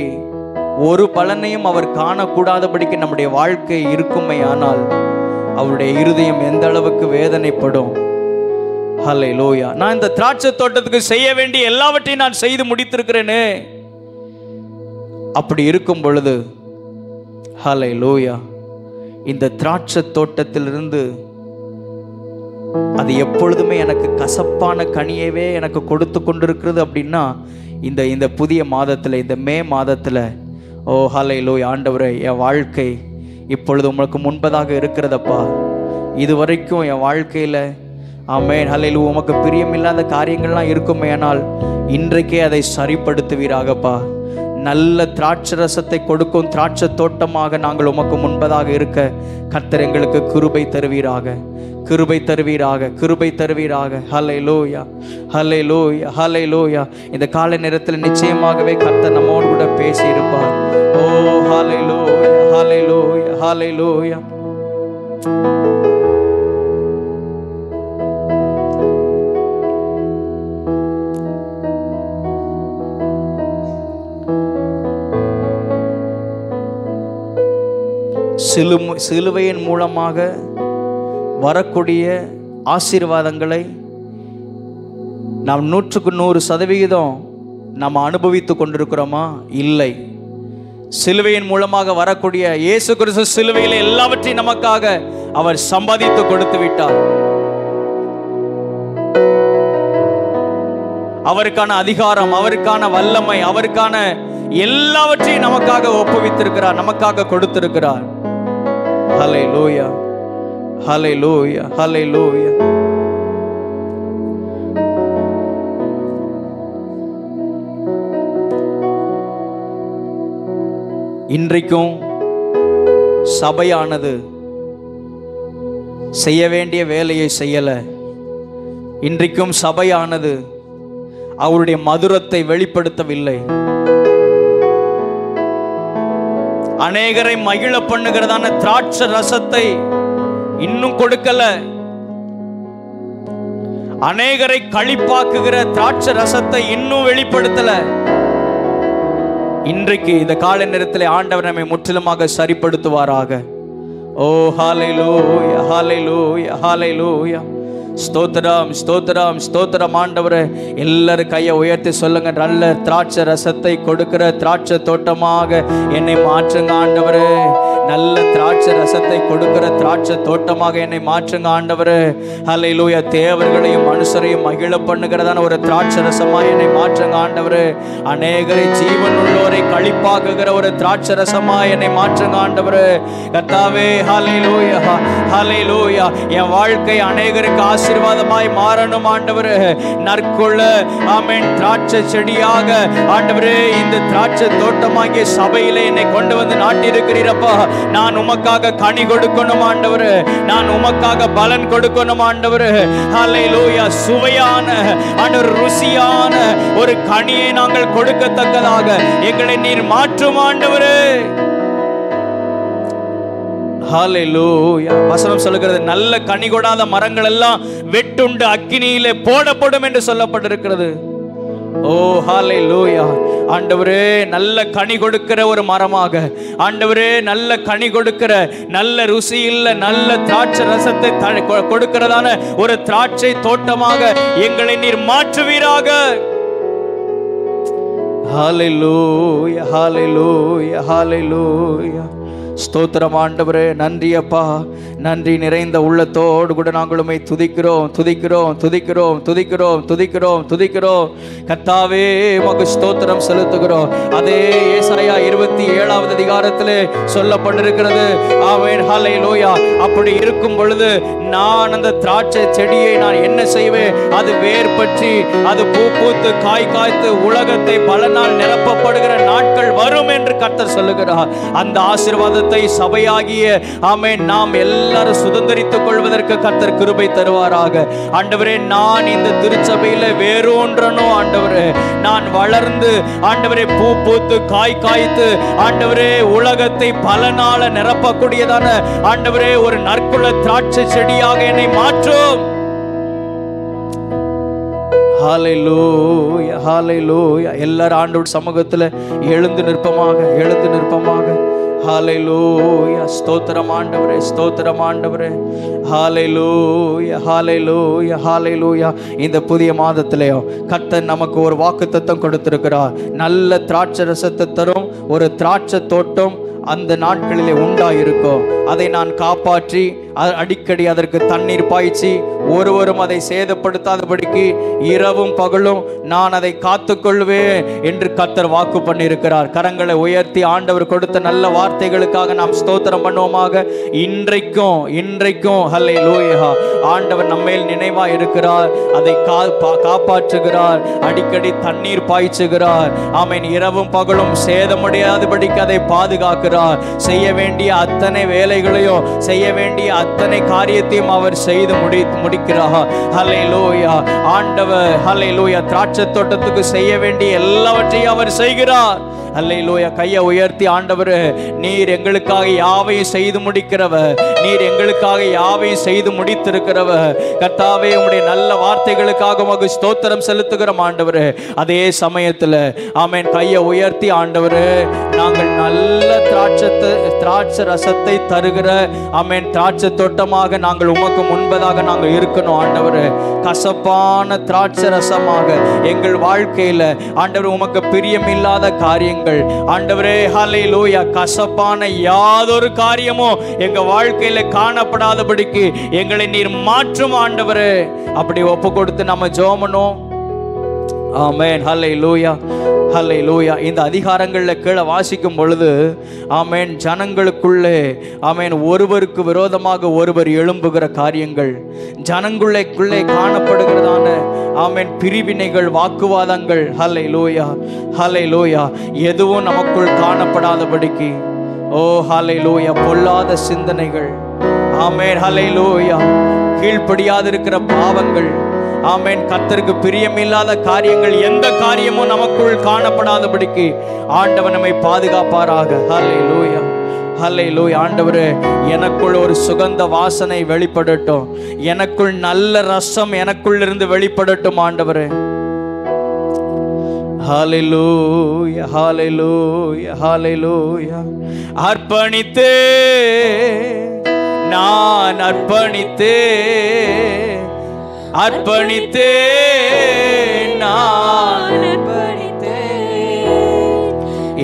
ஒரு பலனையும் அவர் காணக்கூடாதபடிக்கு நம்முடைய வாழ்க்கை இருக்குமே. ஆனால் அவருடைய இருதயம் எந்த அளவுக்கு வேதனைப்படும். ஹல்லேலூயா. நான் இந்த திராட்சை தோட்டத்துக்கு செய்ய வேண்டிய எல்லாவற்றையும் நான் செய்து முடித்திருக்கிறேனே. அப்படி இருக்கும் பொழுது ஹல்லேலூயா, இந்த திராட்சை தோட்டத்திலிருந்து அது எப்பொழுதுமே எனக்கு கசப்பான கனியவே எனக்கு கொடுத்து கொண்டிருக்கிறது அப்படின்னா இந்த புதிய மாதத்தில், இந்த மே மாதத்தில், ஓ ஹல்லேலூயா ஆண்டவரே, என் வாழ்க்கை இப்பொழுது உங்களுக்கு முன்பதாக இருக்கிறதப்பா. இதுவரைக்கும் என் வாழ்க்கையில் ஆமென் ஹல்லேலூயா உமக்கு பிரியமில்லாத காரியங்கள்லாம் இருக்குமே. ஆனால் இன்றைக்கே அதை சரிப்படுத்துவீராகப்பா. நல்ல திராட்சை ரசத்தை கொடுக்கும் திராட்சை தோட்டமாக நாங்கள் உமக்கு முன்பதாக இருக்க கர்த்தர் எங்களுக்கு கிருபை தருவீராக, கிருபை தருவீராக, கிருபை தருவீராக. ஹல்லேலூயா, ஹல்லேலூயா, ஹல்லேலூயா. இந்த காலை நேரத்தில் நிச்சயமாகவே கர்த்தர் நம்மோடு கூட பேசி இருப்பார். ஓ ஹல்லேலூயா, ஹல்லேலூயா, ஹல்லேலூயா. சிலுவையின் மூலமாக வரக்கூடிய ஆசீர்வாதங்களை நாம் 100% நாம் அனுபவித்து கொண்டிருக்கிறோமா? இல்லை. சிலுவையின் மூலமாக வரக்கூடிய இயேசு கிறிஸ்து சிலுவையில் எல்லாவற்றையும் நமக்காக அவர் சம்பாதித்து கொடுத்து விட்டார். அவருக்கான அதிகாரம், அவருக்கான வல்லமை, அவருக்கான எல்லாவற்றையும் நமக்காக ஒப்புவித்திருக்கிறார், நமக்காக கொடுத்திருக்கிறார். ஹல்லேலூயா, ஹல்லேலூயா, ஹல்லேலூயா. இன்றைக்கும் சபையானது செய்ய வேண்டிய வேலையை செய்யல. இன்றைக்கும் சபையானது அவருடைய மதுரத்தை வெளிப்படுத்தவில்லை. அநேகரை மகிழ பண்ணுகிறதான திராட்சை ரசத்தை இன்னும் கொடுக்கல. அநேகரை களிப்பாக்குகிற திராட்சை ரசத்தை இன்னும் வெளிப்படுத்தல. இன்றைக்கு இந்த காலை நேரத்தில் ஆண்டவர் நம்மை முற்றிலுமாக சரிப்படுத்துவாராக. ஓ ஹல்லேலூயா, ஹல்லேலூயா, ஹல்லேலூயா. ஸ்தோத்திரம், ஸ்தோத்திரம், ஸ்தோத்திரம் ஆண்டவரே. எல்லாரும் கையை உயர்த்தி சொல்லுங்க, நல்ல திராட்சை ரசத்தை கொடுக்கிற திராட்சை தோட்டமாக என்னை மாற்றுங்க ஆண்டவரே. நல்ல திராட்சை ரசத்தை கொடுக்கிற திராட்சை தோட்டமாக என்னை மாற்றுங்க ஆண்டவரே. ஹல்லேலூயா. தேவர்களையும் மனுஷரையும் மகிழ பண்ணுகிறதான ஒரு திராட்சை ரசமாக என்னை மாற்றுங்க ஆண்டவரே. அநேகரை ஜீவன் உள்ளோரை களிப்பாக்குகிற ஒரு திராட்சை ரசமாக என்னை மாற்றுங்க ஆண்டவரே. கர்த்தாவே, ஹல்லேலூயா, ஹல்லேலூயா. என் வாழ்க்கை அநேகருக்கு ஆசீர்வாதமாய் மாறணும் ஆண்டவரே. நற்குள்ள ஆமென் திராட்சை செடியாக ஆண்டவரே இந்த திராட்சை தோட்டமாகிய சபையிலே என்னை கொண்டு வந்து நாட்டியிருக்கிறீரப்பா. நான் உமக்காக கனி கொடுக்கணும் ஆண்டவரே. நான் உமக்காக பலன் கொடுக்கணும் ஆண்டவரே. ஹல்லேலூயா. சுவையான ஆண்டவர் ருசியான ஒரு கனியை நாங்கள் கொடுக்கத்தக்கதாக எங்களை நீர் மாற்றும் ஆண்டவரே. ஹல்லேலூயா. வசனம் சொல்லுகிறது, நல்ல கனி கொடாத மரங்கள் எல்லாம் வெட்டுண்டு அக்கினியிலே போடப்படும் என்று சொல்லப்பட்டிருக்கிறது. ஓ ஹல்லேலூயா. ஆண்டவரே, நல்ல கனி கொடுக்கிற ஒரு மரமாக ஆண்டவரே, நல்ல கனி கொடுக்கிற நல்ல ருசியில் நல்ல திராட்சை ரசத்தை கொடுக்கிறதான ஒரு திராட்சை தோட்டமாக எங்களை நீர் மாற்றுவீராக. ஹல்லேலூயா, ஹல்லேலூயா, ஹல்லேலூயா. ஸ்தோத்திரம் ஆண்டவரே. நன்றி அப்பா. நன்றி நிறைந்த உள்ளத்தோடு கூட நாங்கள் உம்மை துதிக்கிறோம், துதிக்கிறோம், துதிக்கிறோம், துதிக்கிறோம், துதிக்கிறோம், துதிக்கிறோம். கர்த்தாவே, உமக்கு ஸ்தோத்திரம் செலுத்துகிறோம். அதே ஏசாயா 27வது அதிகாரத்திலே சொல்லப்பட்டிருக்கிறது. ஆமென், ஹல்லேலூயா. அப்படி இருக்கும் பொழுது நான் அந்த திராட்சை செடியை நான் என்ன செய்வேன்? அது வேர் பற்றி அது பூ பூத்து காய் காய்த்து உலகத்தை பல நாள் நிரப்பப்படுகிற நாட்கள் வரும் என்று கர்த்தர் சொல்லுகிறார். அந்த ஆசீர்வாதத்தை சபையாகிய ஆமென் நாம் எல்லாரும் சுதந்தரித்துக் கொள்வதற்கு கர்த்தர் கிருபை தருவாராக. ஆண்டவரே, நான் இந்த திருச்சபையில வேரூன்றணும் ஆண்டவரே. நான் வளர்ந்து ஆண்டவரே பூ பூத்து காய் காய்த்து ஆண்டவரே உலகத்தை பல நாள நிரப்பக்கூடியதான ஆண்டவரே ஒரு நற்குல திராட்சை செடியாக என்னை மாற்றும். ஹல்லேலூயா, ஹல்லேலூயா. எல்லாரும் ஆண்டவர் சமூகத்தில் எழுந்து நிற்பமாக, எழுந்து நிற்பமாக. ஹல்லேலூயா. ஸ்தோத்திரம் ஆண்டவரே, ஸ்தோத்திரம் ஆண்டவரே. ஹல்லேலூயா, ஹல்லேலூயா, ஹல்லேலூயா. இந்த புதிய மாதத்திலேயோ கர்த்தர் நமக்கு ஒரு வாக்குத்தத்தம் கொடுத்திருக்கிறார். நல்ல திராட்சை ரசத்தை தரும் ஒரு திராட்சை தோட்டம் அந்த நாட்களிலே உண்டாயிருக்கும். அதை நான் காப்பாற்றி அடிக்கடி அதற்கு தண்ணீர் பாய்ச்சி ஒருவரும் அதை சேதப்படுத்தாதபடிக்கு இரவும் பகலும் நான் அதை காத்துக்கொள்வேன் என்று கர்த்தர் வாக்கு பண்ணியிருக்கிறார். கரங்களை உயர்த்தி ஆண்டவர் கொடுத்த நல்ல வார்த்தைகளுக்காக நாம் ஸ்தோத்திரம் பண்ணுவோமாக. இன்றைக்கும் ஹல்லேலூயா, ஆண்டவர் நம்மேல் நினைவா இருக்கிறார். அதை காப்பாற்றுகிறார். அடிக்கடி தண்ணீர் பாய்ச்சுகிறார். ஆமென். இரவும் பகலும் சேதமடையாதபடிக்கு அதை பாதுகாக்கிறார். செய்ய வேண்டிய அத்தனை வேலைகளையும் செய்ய வேண்டிய அத்தனை காரியத்தையும் அவர் செய்து முடிக்கிறார். ஹல்லேலூயா. ஆண்டவர் ஹல்லேலூயா திராட்சை தோட்டத்துக்கு செய்ய வேண்டிய எல்லாவற்றையும் அவர் செய்கிறார். அல்லேலூயா. கையை உயர்த்தி ஆண்டவரே, நீர் எங்களுக்காக யாவையும் செய்து முடிக்கிறவர், நீர் எங்களுக்காக யாவையும் செய்து முடித்திருக்கிறவர். கர்த்தாவே, உம்முடைய நல்ல வார்த்தைகளுக்காக உமக்கு ஸ்தோத்திரம் செலுத்துகிறோம் ஆண்டவரே. அதே சமயத்தில் ஆமென், கையை உயர்த்தி ஆண்டவரே, நாங்கள் நல்ல திராட்சை ரசத்தை தருகிற ஆமென் திராட்சை தோட்டமாக நாங்கள் உமக்கு முன்பதாக நாங்கள் இருக்கணும் ஆண்டவரே. கசப்பான திராட்சை ரசமாக எங்கள் வாழ்க்கையில ஆண்டவர் உமக்கு பிரியமில்லாத காரியங்கள் ஆண்டவரே, ஹல்லேலூயா, கசப்பான யாதொரு காரியமும் எங்க வாழ்க்கையில காணப்படாதபடிக்கு எங்களை நீர் மாற்றும் ஆண்டவரே. அப்படி ஒப்பு கொடுத்து நம்ம ஜெபமணும். ஆமென். ஹல்லேலூயா, ஹல்லேலூயா. இந்த அதிகாரங்களில் கீழே வாசிக்கும் பொழுது ஆமென், ஜனங்களுக்குள்ளே ஆமென் ஒருவருக்கு விரோதமாக ஒருவர் எழும்புகிற காரியங்கள், ஜனங்களுக்குள்ளே காணப்படுகிறதான ஆமென் பிரிவினைகள், வாக்குவாதங்கள், ஹல்லேலூயா, ஹல்லேலூயா, எதுவும் நமக்குள் காணப்படாதபடிக்கு ஓ ஹல்லேலூயா, பொல்லாத சிந்தனைகள் ஆமென், ஹல்லேலூயா, கீழ்ப்படியாதிருக்கிற பாவங்கள் ஆமென், கர்த்தருக்கு பிரியமில்லாத காரியங்கள், எந்த காரியமும் நமக்குள் காணப்படாதபடிக்கு ஆண்டவர் நம்மை பாதுகாப்பாராக. ஹல்லேலூயா, ஹல்லேலூயா. ஆண்டவரே, எனக்குள் ஒரு சுகந்த வாசனை வெளிப்படட்டும், எனக்குள் நல்ல ரசம் எனக்குள் இருந்து வெளிப்படட்டும் ஆண்டவரே. ஹல்லேலூயா, ஹல்லேலூயா, ஹல்லேலூயா. அர்ப்பணித்தே நான் அர்ப்பணித்தே அர்ப்பணித்தே நான் அர்ப்பணித்தே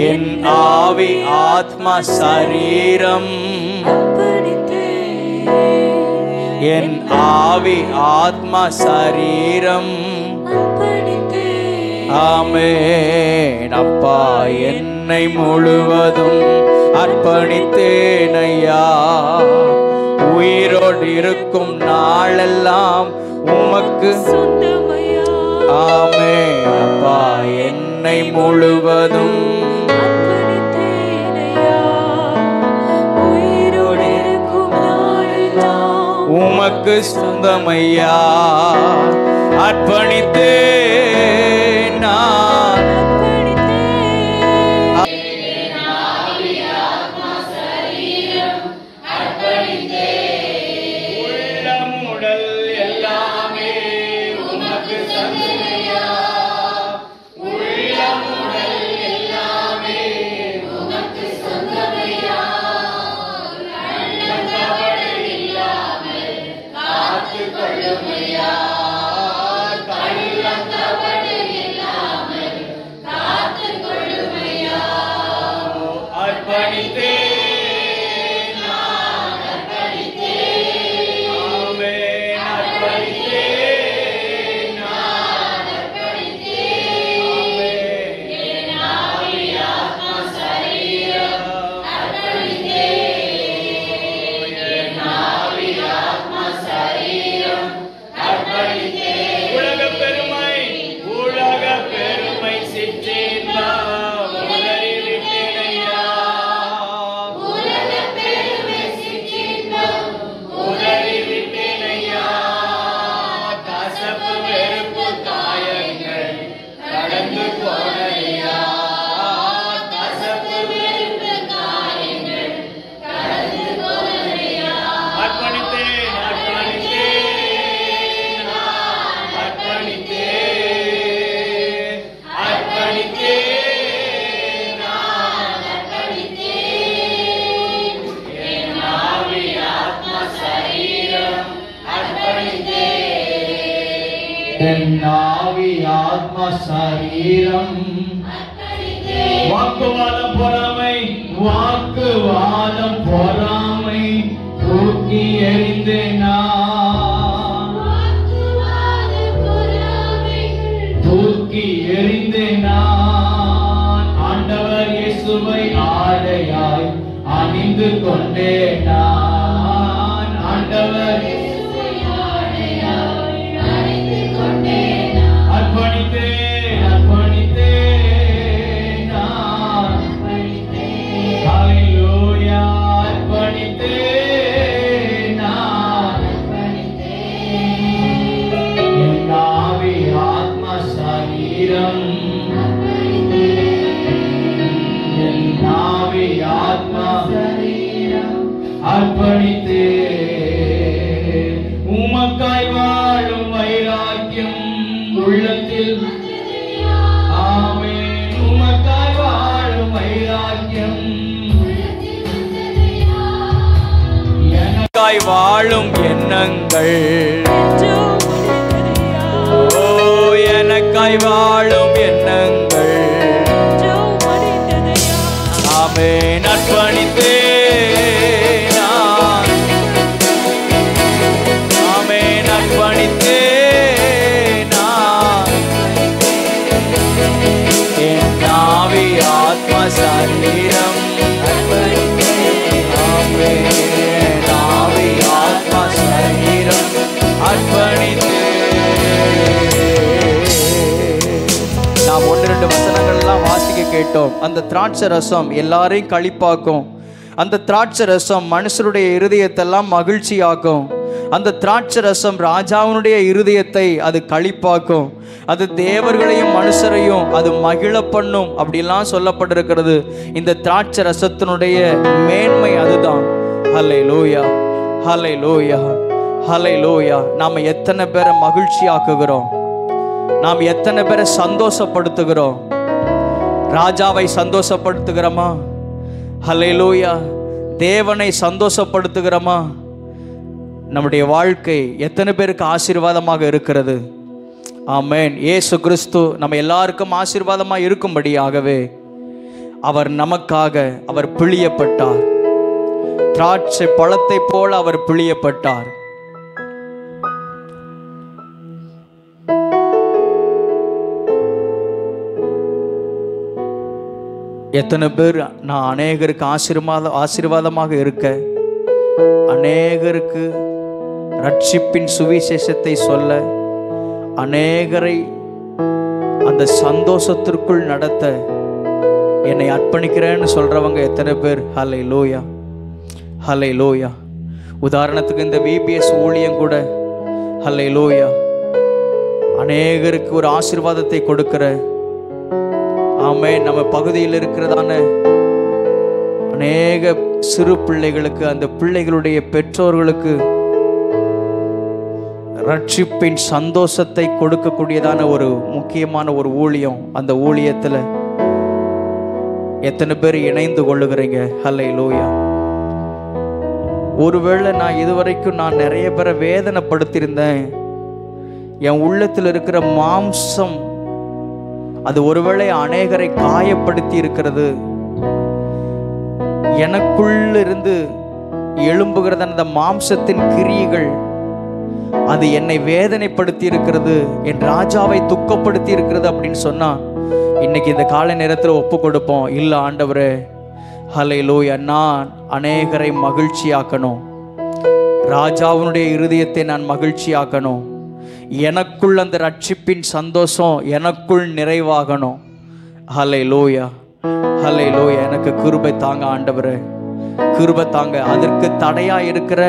என் ஆவி ஆத்மா சரீரம் என் ஆவி ஆத்மா சரீரம் ஆமென். அப்பா, என்னை முழுவதும் அர்ப்பணித்தேன் ஐயா, உயிரோடு இருக்கும் நாளெல்லாம் உமக்கு சொந்தமையா. ஆமென். அப்பா, என்னை முழுவதும் உயிரோடு இருக்கும் நாளெல்லாம் உமக்கு சொந்தமையா. அர்ப்பணித்தேன் நான் ஆவி ஆத்மா சரீரம் வாக்குவாதம் பொறாமை வாக்குவாதம் பொறாமை தூக்கி எறிந்து நான் தூக்கி எறிந்து நான் ஆண்டவர் இயேசுவை ஆடையாய் அணிந்து கொண்டே நான் ஆண்டவர் அர்ப்பணித்தே உமக்காய் வாழும் வைராக்கியம் உள்ளத்தில் ஆமென் உமக்காய் வாழும் வைராக்கியம் எனக்காய் வாழும் எண்ணங்கள் ஓ எனக்காய் வாழும் எண்ணங்கள் ஆமென் அர்ப்பணித்தே சரீரம் ஆத்மா சரீரம் அர்ப்பணித்து நாம் 1-2 வசனங்கள்லாம் வாசிக்க கேட்டோம். அந்த திராட்சை ரசம் எல்லாரையும் களிப்பாக்கும். அந்த திராட்சை ரசம் மனுஷருடைய இருதயத்தெல்லாம் மகிழ்ச்சியாக்கும். அந்த திராட்சை ரசம் ராஜாவினுடைய இருதயத்தை அது களிப்பாக்கும். அது தேவர்களையும் மனுஷரையும் அது மகிழ பண்ணும் அப்படிலாம் சொல்லப்பட்டிருக்கிறது. இந்த திராட்சை ரசத்தினுடைய மேன்மை அதுதான். ஹல்லேலூயா, ஹல்லேலூயா, ஹல்லேலூயா. நாம எத்தனை பேரை மகிழ்ச்சி ஆக்குகிறோம், நாம் எத்தனை பேரை சந்தோஷப்படுத்துகிறோம். ராஜாவை சந்தோஷப்படுத்துகிறோமா? ஹல்லேலூயா. தேவனை சந்தோஷப்படுத்துகிறோமா? நம்முடைய வாழ்க்கை எத்தனை பேருக்கு ஆசீர்வாதமாக இருக்கிறது? ஆமென். இயேசு கிறிஸ்து நம்ம எல்லாருக்கும் ஆசீர்வாதமாக இருக்கும்படியாகவே அவர் நமக்காக அவர் பிழியப்பட்டார். திராட்சை பழத்தை போல அவர் பிழியப்பட்டார். எத்தனை பேர் நான் அநேகருக்கு ஆசீர்வாதமாக இருக்க, அநேகருக்கு ரட்சிப்பின் சுவிசேஷத்தை சொல்ல, அநேகரை அந்த சந்தோஷத்திற்குள் நடத்த என்னை அர்ப்பணிக்கிறேன்னு சொல்றவங்க எத்தனை பேர்? ஹல்லேலூயா, ஹல்லேலூயா. உதாரணத்துக்கு இந்த விபிஎஸ் ஊழியம் கூட ஹல்லேலூயா அநேகருக்கு ஒரு ஆசீர்வாதத்தை கொடுக்கிற, ஆமென், நம்ம பகுதியில் இருக்கிறதான அநேக சிறு பிள்ளைகளுக்கு, அந்த பிள்ளைகளுடைய பெற்றோர்களுக்கு ரட்சிப்பின் சந்தோஷத்தை கொடுக்கக்கூடியதான ஒரு முக்கியமான ஒரு ஊழியம். அந்த ஊழியத்தில் எத்தனை பேர் இணைந்து கொள்ளுகிறீங்க? ஹல்லேலூயா. ஒருவேளை நான் இதுவரைக்கும் நிறைய பேரை வேதனைப்படுத்தியிருந்தேன். என் உள்ளத்தில் இருக்கிற மாம்சம் அது ஒருவேளை அநேகரை காயப்படுத்தி இருக்கிறது. எனக்குள்ளிருந்து எழும்புகிறத அந்த மாம்சத்தின் கிரியைகள் அது என்னை வேதனைப்படுத்தி இருக்கிறது, என் ராஜாவை துக்கப்படுத்தி இருக்கிறது அப்படின்னு சொன்னா இன்னைக்கு இந்த காலை நேரத்தில் ஒப்பு கொடுப்போம். இல்ல ஆண்டவரே, ஹல்லேலூயா, நான் அநேகரை மகிழ்ச்சியாக்கணும், ராஜாவினுடைய இருதயத்தை நான் மகிழ்ச்சியாக்கணும், எனக்குள் அந்த ரட்சிப்பின் சந்தோஷம் எனக்குள் நிறைவாகணும். ஹல்லேலூயா, ஹல்லேலூயா. எனக்கு கிருபை தாங்க ஆண்டவரே, கிருபை தாங்க. அதற்கு தடையா இருக்கிற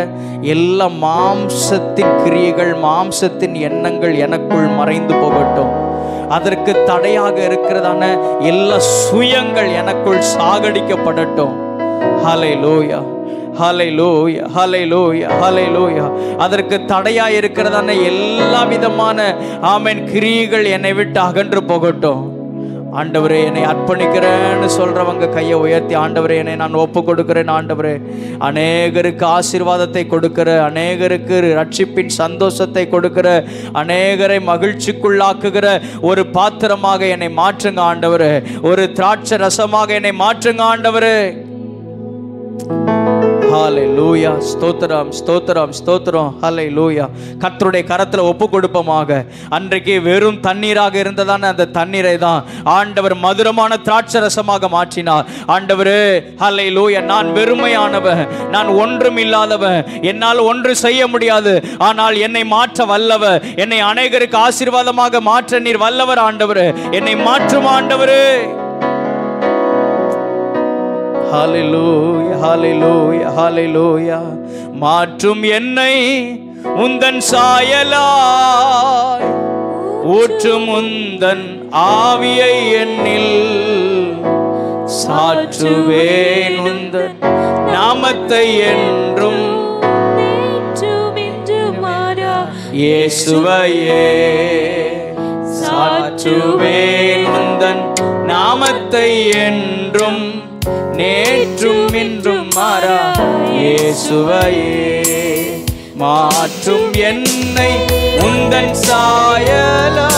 எல்லா மாம்சத்தின் கிரியைகள், மாம்சத்தின் எண்ணங்கள் எனக்குள் மறைந்து போகட்டும். அதற்கு தடையாக இருக்கிறதான எல்லா சுயங்கள் எனக்குள் சாகடிக்கப்படட்டும். ஹல்லேலூயா, ஹல்லேலூயா, ஹல்லேலூயா, ஹல்லேலூயா. அதற்கு தடையா இருக்கிறதான எல்லா விதமான ஆமென் கிரியைகள் என்னை விட்டு அகன்று போகட்டும். ஆண்டவரே, என்னை அர்ப்பணிக்கிறேன்னு சொல்றவங்க கையை உயர்த்தி, ஆண்டவரே என்னை நான் ஒப்பு கொடுக்கிறேன். ஆண்டவரே, அநேகருக்கு ஆசீர்வாதத்தை கொடுக்கிற, அநேகருக்கு ரட்சிப்பின் சந்தோஷத்தை கொடுக்கிற, அநேகரை மகிழ்ச்சிக்குள்ளாக்குகிற ஒரு பாத்திரமாக என்னை மாற்றுங்க ஆண்டவரே. ஒரு திராட்சை ரசமாக என்னை மாற்றுங்க ஆண்டவரே. ஹல்லேலூயா. ஸ்தோத்திரம், ஸ்தோத்திரம், ஸ்தோத்திரம். ஹல்லேலூயா. கர்த்தருடைய கரத்தில் ஒப்பு கொடுப்போமாக. அன்றைக்கு வெறும் தண்ணீராக இருந்ததான அந்த தண்ணீரை தான் ஆண்டவர் மதுரமான திராட்சை ரசமாக மாற்றினார். ஆண்டவரே, ஹல்லேலூயா, நான் வெறுமையானவன், நான் ஒன்றும் இல்லாதவன், என்னால் ஒன்று செய்ய முடியாது, ஆனால் என்னை மாற்ற வல்லவர், என்னை அநேகருக்கு ஆசீர்வாதமாக மாற்ற நீர் வல்லவர் ஆண்டவரே. என்னை மாற்றும் ஆண்டவரே. ஹல்லேலூயா, ஹல்லேலூயா, ஹல்லேலூயா. மாற்றும் என்னை உந்தன் சாயலாய், ஊற்றும் உந்தன் ஆவியை என்னில், சாற்றுவேன் உந்தன் நாமத்தை என்று இயேசுவையே சாற்றுவேன் உந்தன் நாமத்தை என்றும் நேற்றும் இன்றும் மாறா இயேசுவையே மாற்றும் என்னை உந்தன் சாயலா.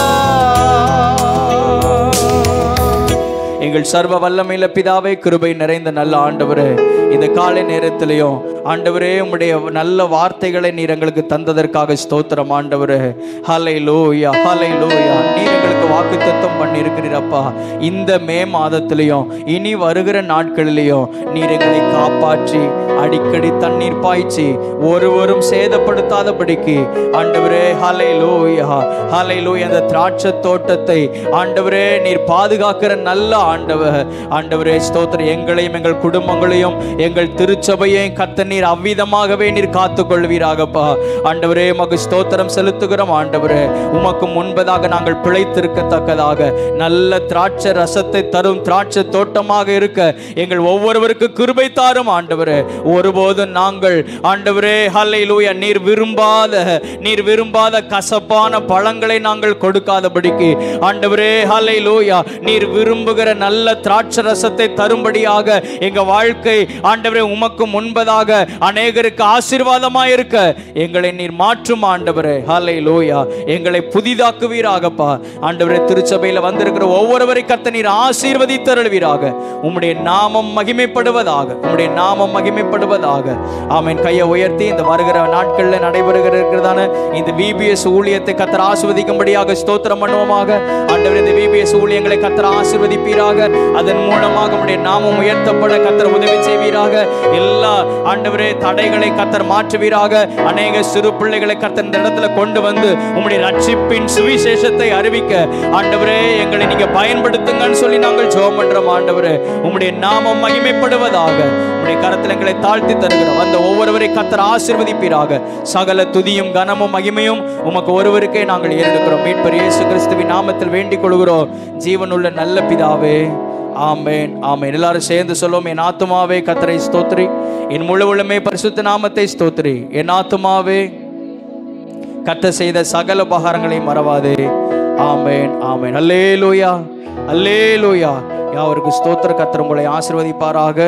எங்கள் சர்வ வல்லமையில பிதாவே, கிருபை நிறைந்த நல்ல ஆண்டவரே, இந்த காலை நேரத்திலையும் ஆண்டவரே உம்முடைய நல்ல வார்த்தைகளை நீர் எங்களுக்கு தந்ததற்காக ஸ்தோத்திரம் ஆண்டவரே. ஹல்லேலூயா ஹல்லேலூயா. நீர் எங்களுக்கு வாக்குத்தத்தம் பண்ணி இருக்கிறீரப்பா. இந்த மே மாதத்திலையும் இனி வருகிற நாட்களிலையும் நீர் எங்களை காப்பாற்றி அடிக்கடி தண்ணீர் பாய்ச்சி ஒருவரும் சேதப்படுத்தாதபடிக்கு ஆண்டவரே ஹல்லேலூயா ஹல்லேலூயா அந்த திராட்சை தோட்டத்தை ஆண்டவரே நீர் பாதுகாக்கிற நல்ல ஆண்டவர். ஆண்டவரே ஸ்தோத்திரம். எங்களையும் எங்கள் குடும்பங்களையும் எங்கள் திருச்சபையையும் கர்த்தர் நீர் அவ்விதமாகவே நீர் காத்துக் கொள்வீராகப்பா. ஆண்டவரே உமக்கு ஸ்தோத்திரம் செலுத்துகிறோம் ஆண்டவரே. உமக்கு முன்பதாக நாங்கள் பிழைத்திருக்கத்தக்கதாக நல்ல திராட்சை ரசத்தை தரும் திராட்சை தோட்டமாக இருக்க எங்கள் ஒவ்வொருவருக்கு கிருபை தாரும் ஆண்டவரே. ஒருபோதும் நாங்கள் ஆண்டவரே ஹல்லேலூயா நீர் விரும்பாத கசப்பான பழங்களை நாங்கள் கொடுக்காதபடிக்கு ஆண்டவரே ஹல்லேலூயா நீர் விரும்புகிற நல்ல திராட்சை ரசத்தை தரும்படியாக எங்க வாழ்க்கை ஆண்டவரே உமக்கு முன்பதாக அநேகருக்கு ஆசீர்வாதமாய் இருக்க எங்களை நீர் மாற்றும் ஆண்டவரே. ஹல்லேலூயா. எங்களை புதிதாக்குவீராகப்பா. ஆண்டவரே திருச்சபையில வந்திருக்கிற ஒவ்வொருவரை கர்த்தர் நீர் ஆசீர்வதித்தருள்வீராக. உம்முடைய நாமம் மகிமைப்படுவதாக. உம்முடைய நாமம் மகிமைப்படுவதாக. ஆமென். கையை உயர்த்தி இந்த வருகிற நாட்களில் நடைபெறுகிறதான இந்த VBS ஊழியத்தை கர்த்தர் ஆசீர்வதிக்கும்படியாக ஸ்தோத்திரம் பண்ணுவோமாக. ஆண்டவரே இந்த VBS ஊழியங்களை கர்த்தர் ஆசீர்வதிப்பீராக. அதன் மூலமாக உம்முடைய நாமம் உயர்த்தப்பட கர்த்தர் உதவி செய்வீராக. எல்லா ஆண்டவரே தடைகளை கர்த்தர் மாற்றுவீராக. அநேக சிறு பிள்ளைகளை கர்த்தர் இந்த இடத்துல கொண்டு வந்து உம்முடைய ரட்சிப்பின் சுவிசேஷத்தை அறிவிக்க ஆண்டவரே எங்களை நீங்க பயன்படுத்துங்கன்னு சொல்லி நாங்கள் ஜெபம் பண்றோம் ஆண்டவரே. உம்முடைய நாமம் மகிமைப்படுவதாக. உம்முடைய கரத்தில் எங்களை தாழ்த்தி தருகிறோம். அந்த ஒவ்வொருவரை கர்த்தர் ஆசீர்வதிப்பீராக. சகல துதியும் கனமும் மகிமையும் உமக்கு ஒருவருக்கே நாங்கள் ஏறெடுக்கிறோம். மீட்பர் இயேசு கிறிஸ்துவின் நாமத்தில் வேண்டிக் கொள்கிறோம் ஜீவனுள்ள நல்ல பிதாவே. ஆமென் ஆமென். எல்லாரும் சேர்ந்து சொல்லுவோம். என் ஆத்துமாவே கர்த்தரை ஸ்தோத்திரி, என் முழு உள்ளமே பரிசுத்த நாமத்தை ஸ்தோத்திரி. என் ஆத்துமாவே கர்த்தர் செய்த சகல உபகாரங்களை மறவாதே. ஆமென் ஆமென். அல்லேலூயா அல்லேலூயா. யாவருக்கு ஸ்தோத்திர. கர்த்தர் உங்களை ஆசீர்வதிப்பாராக.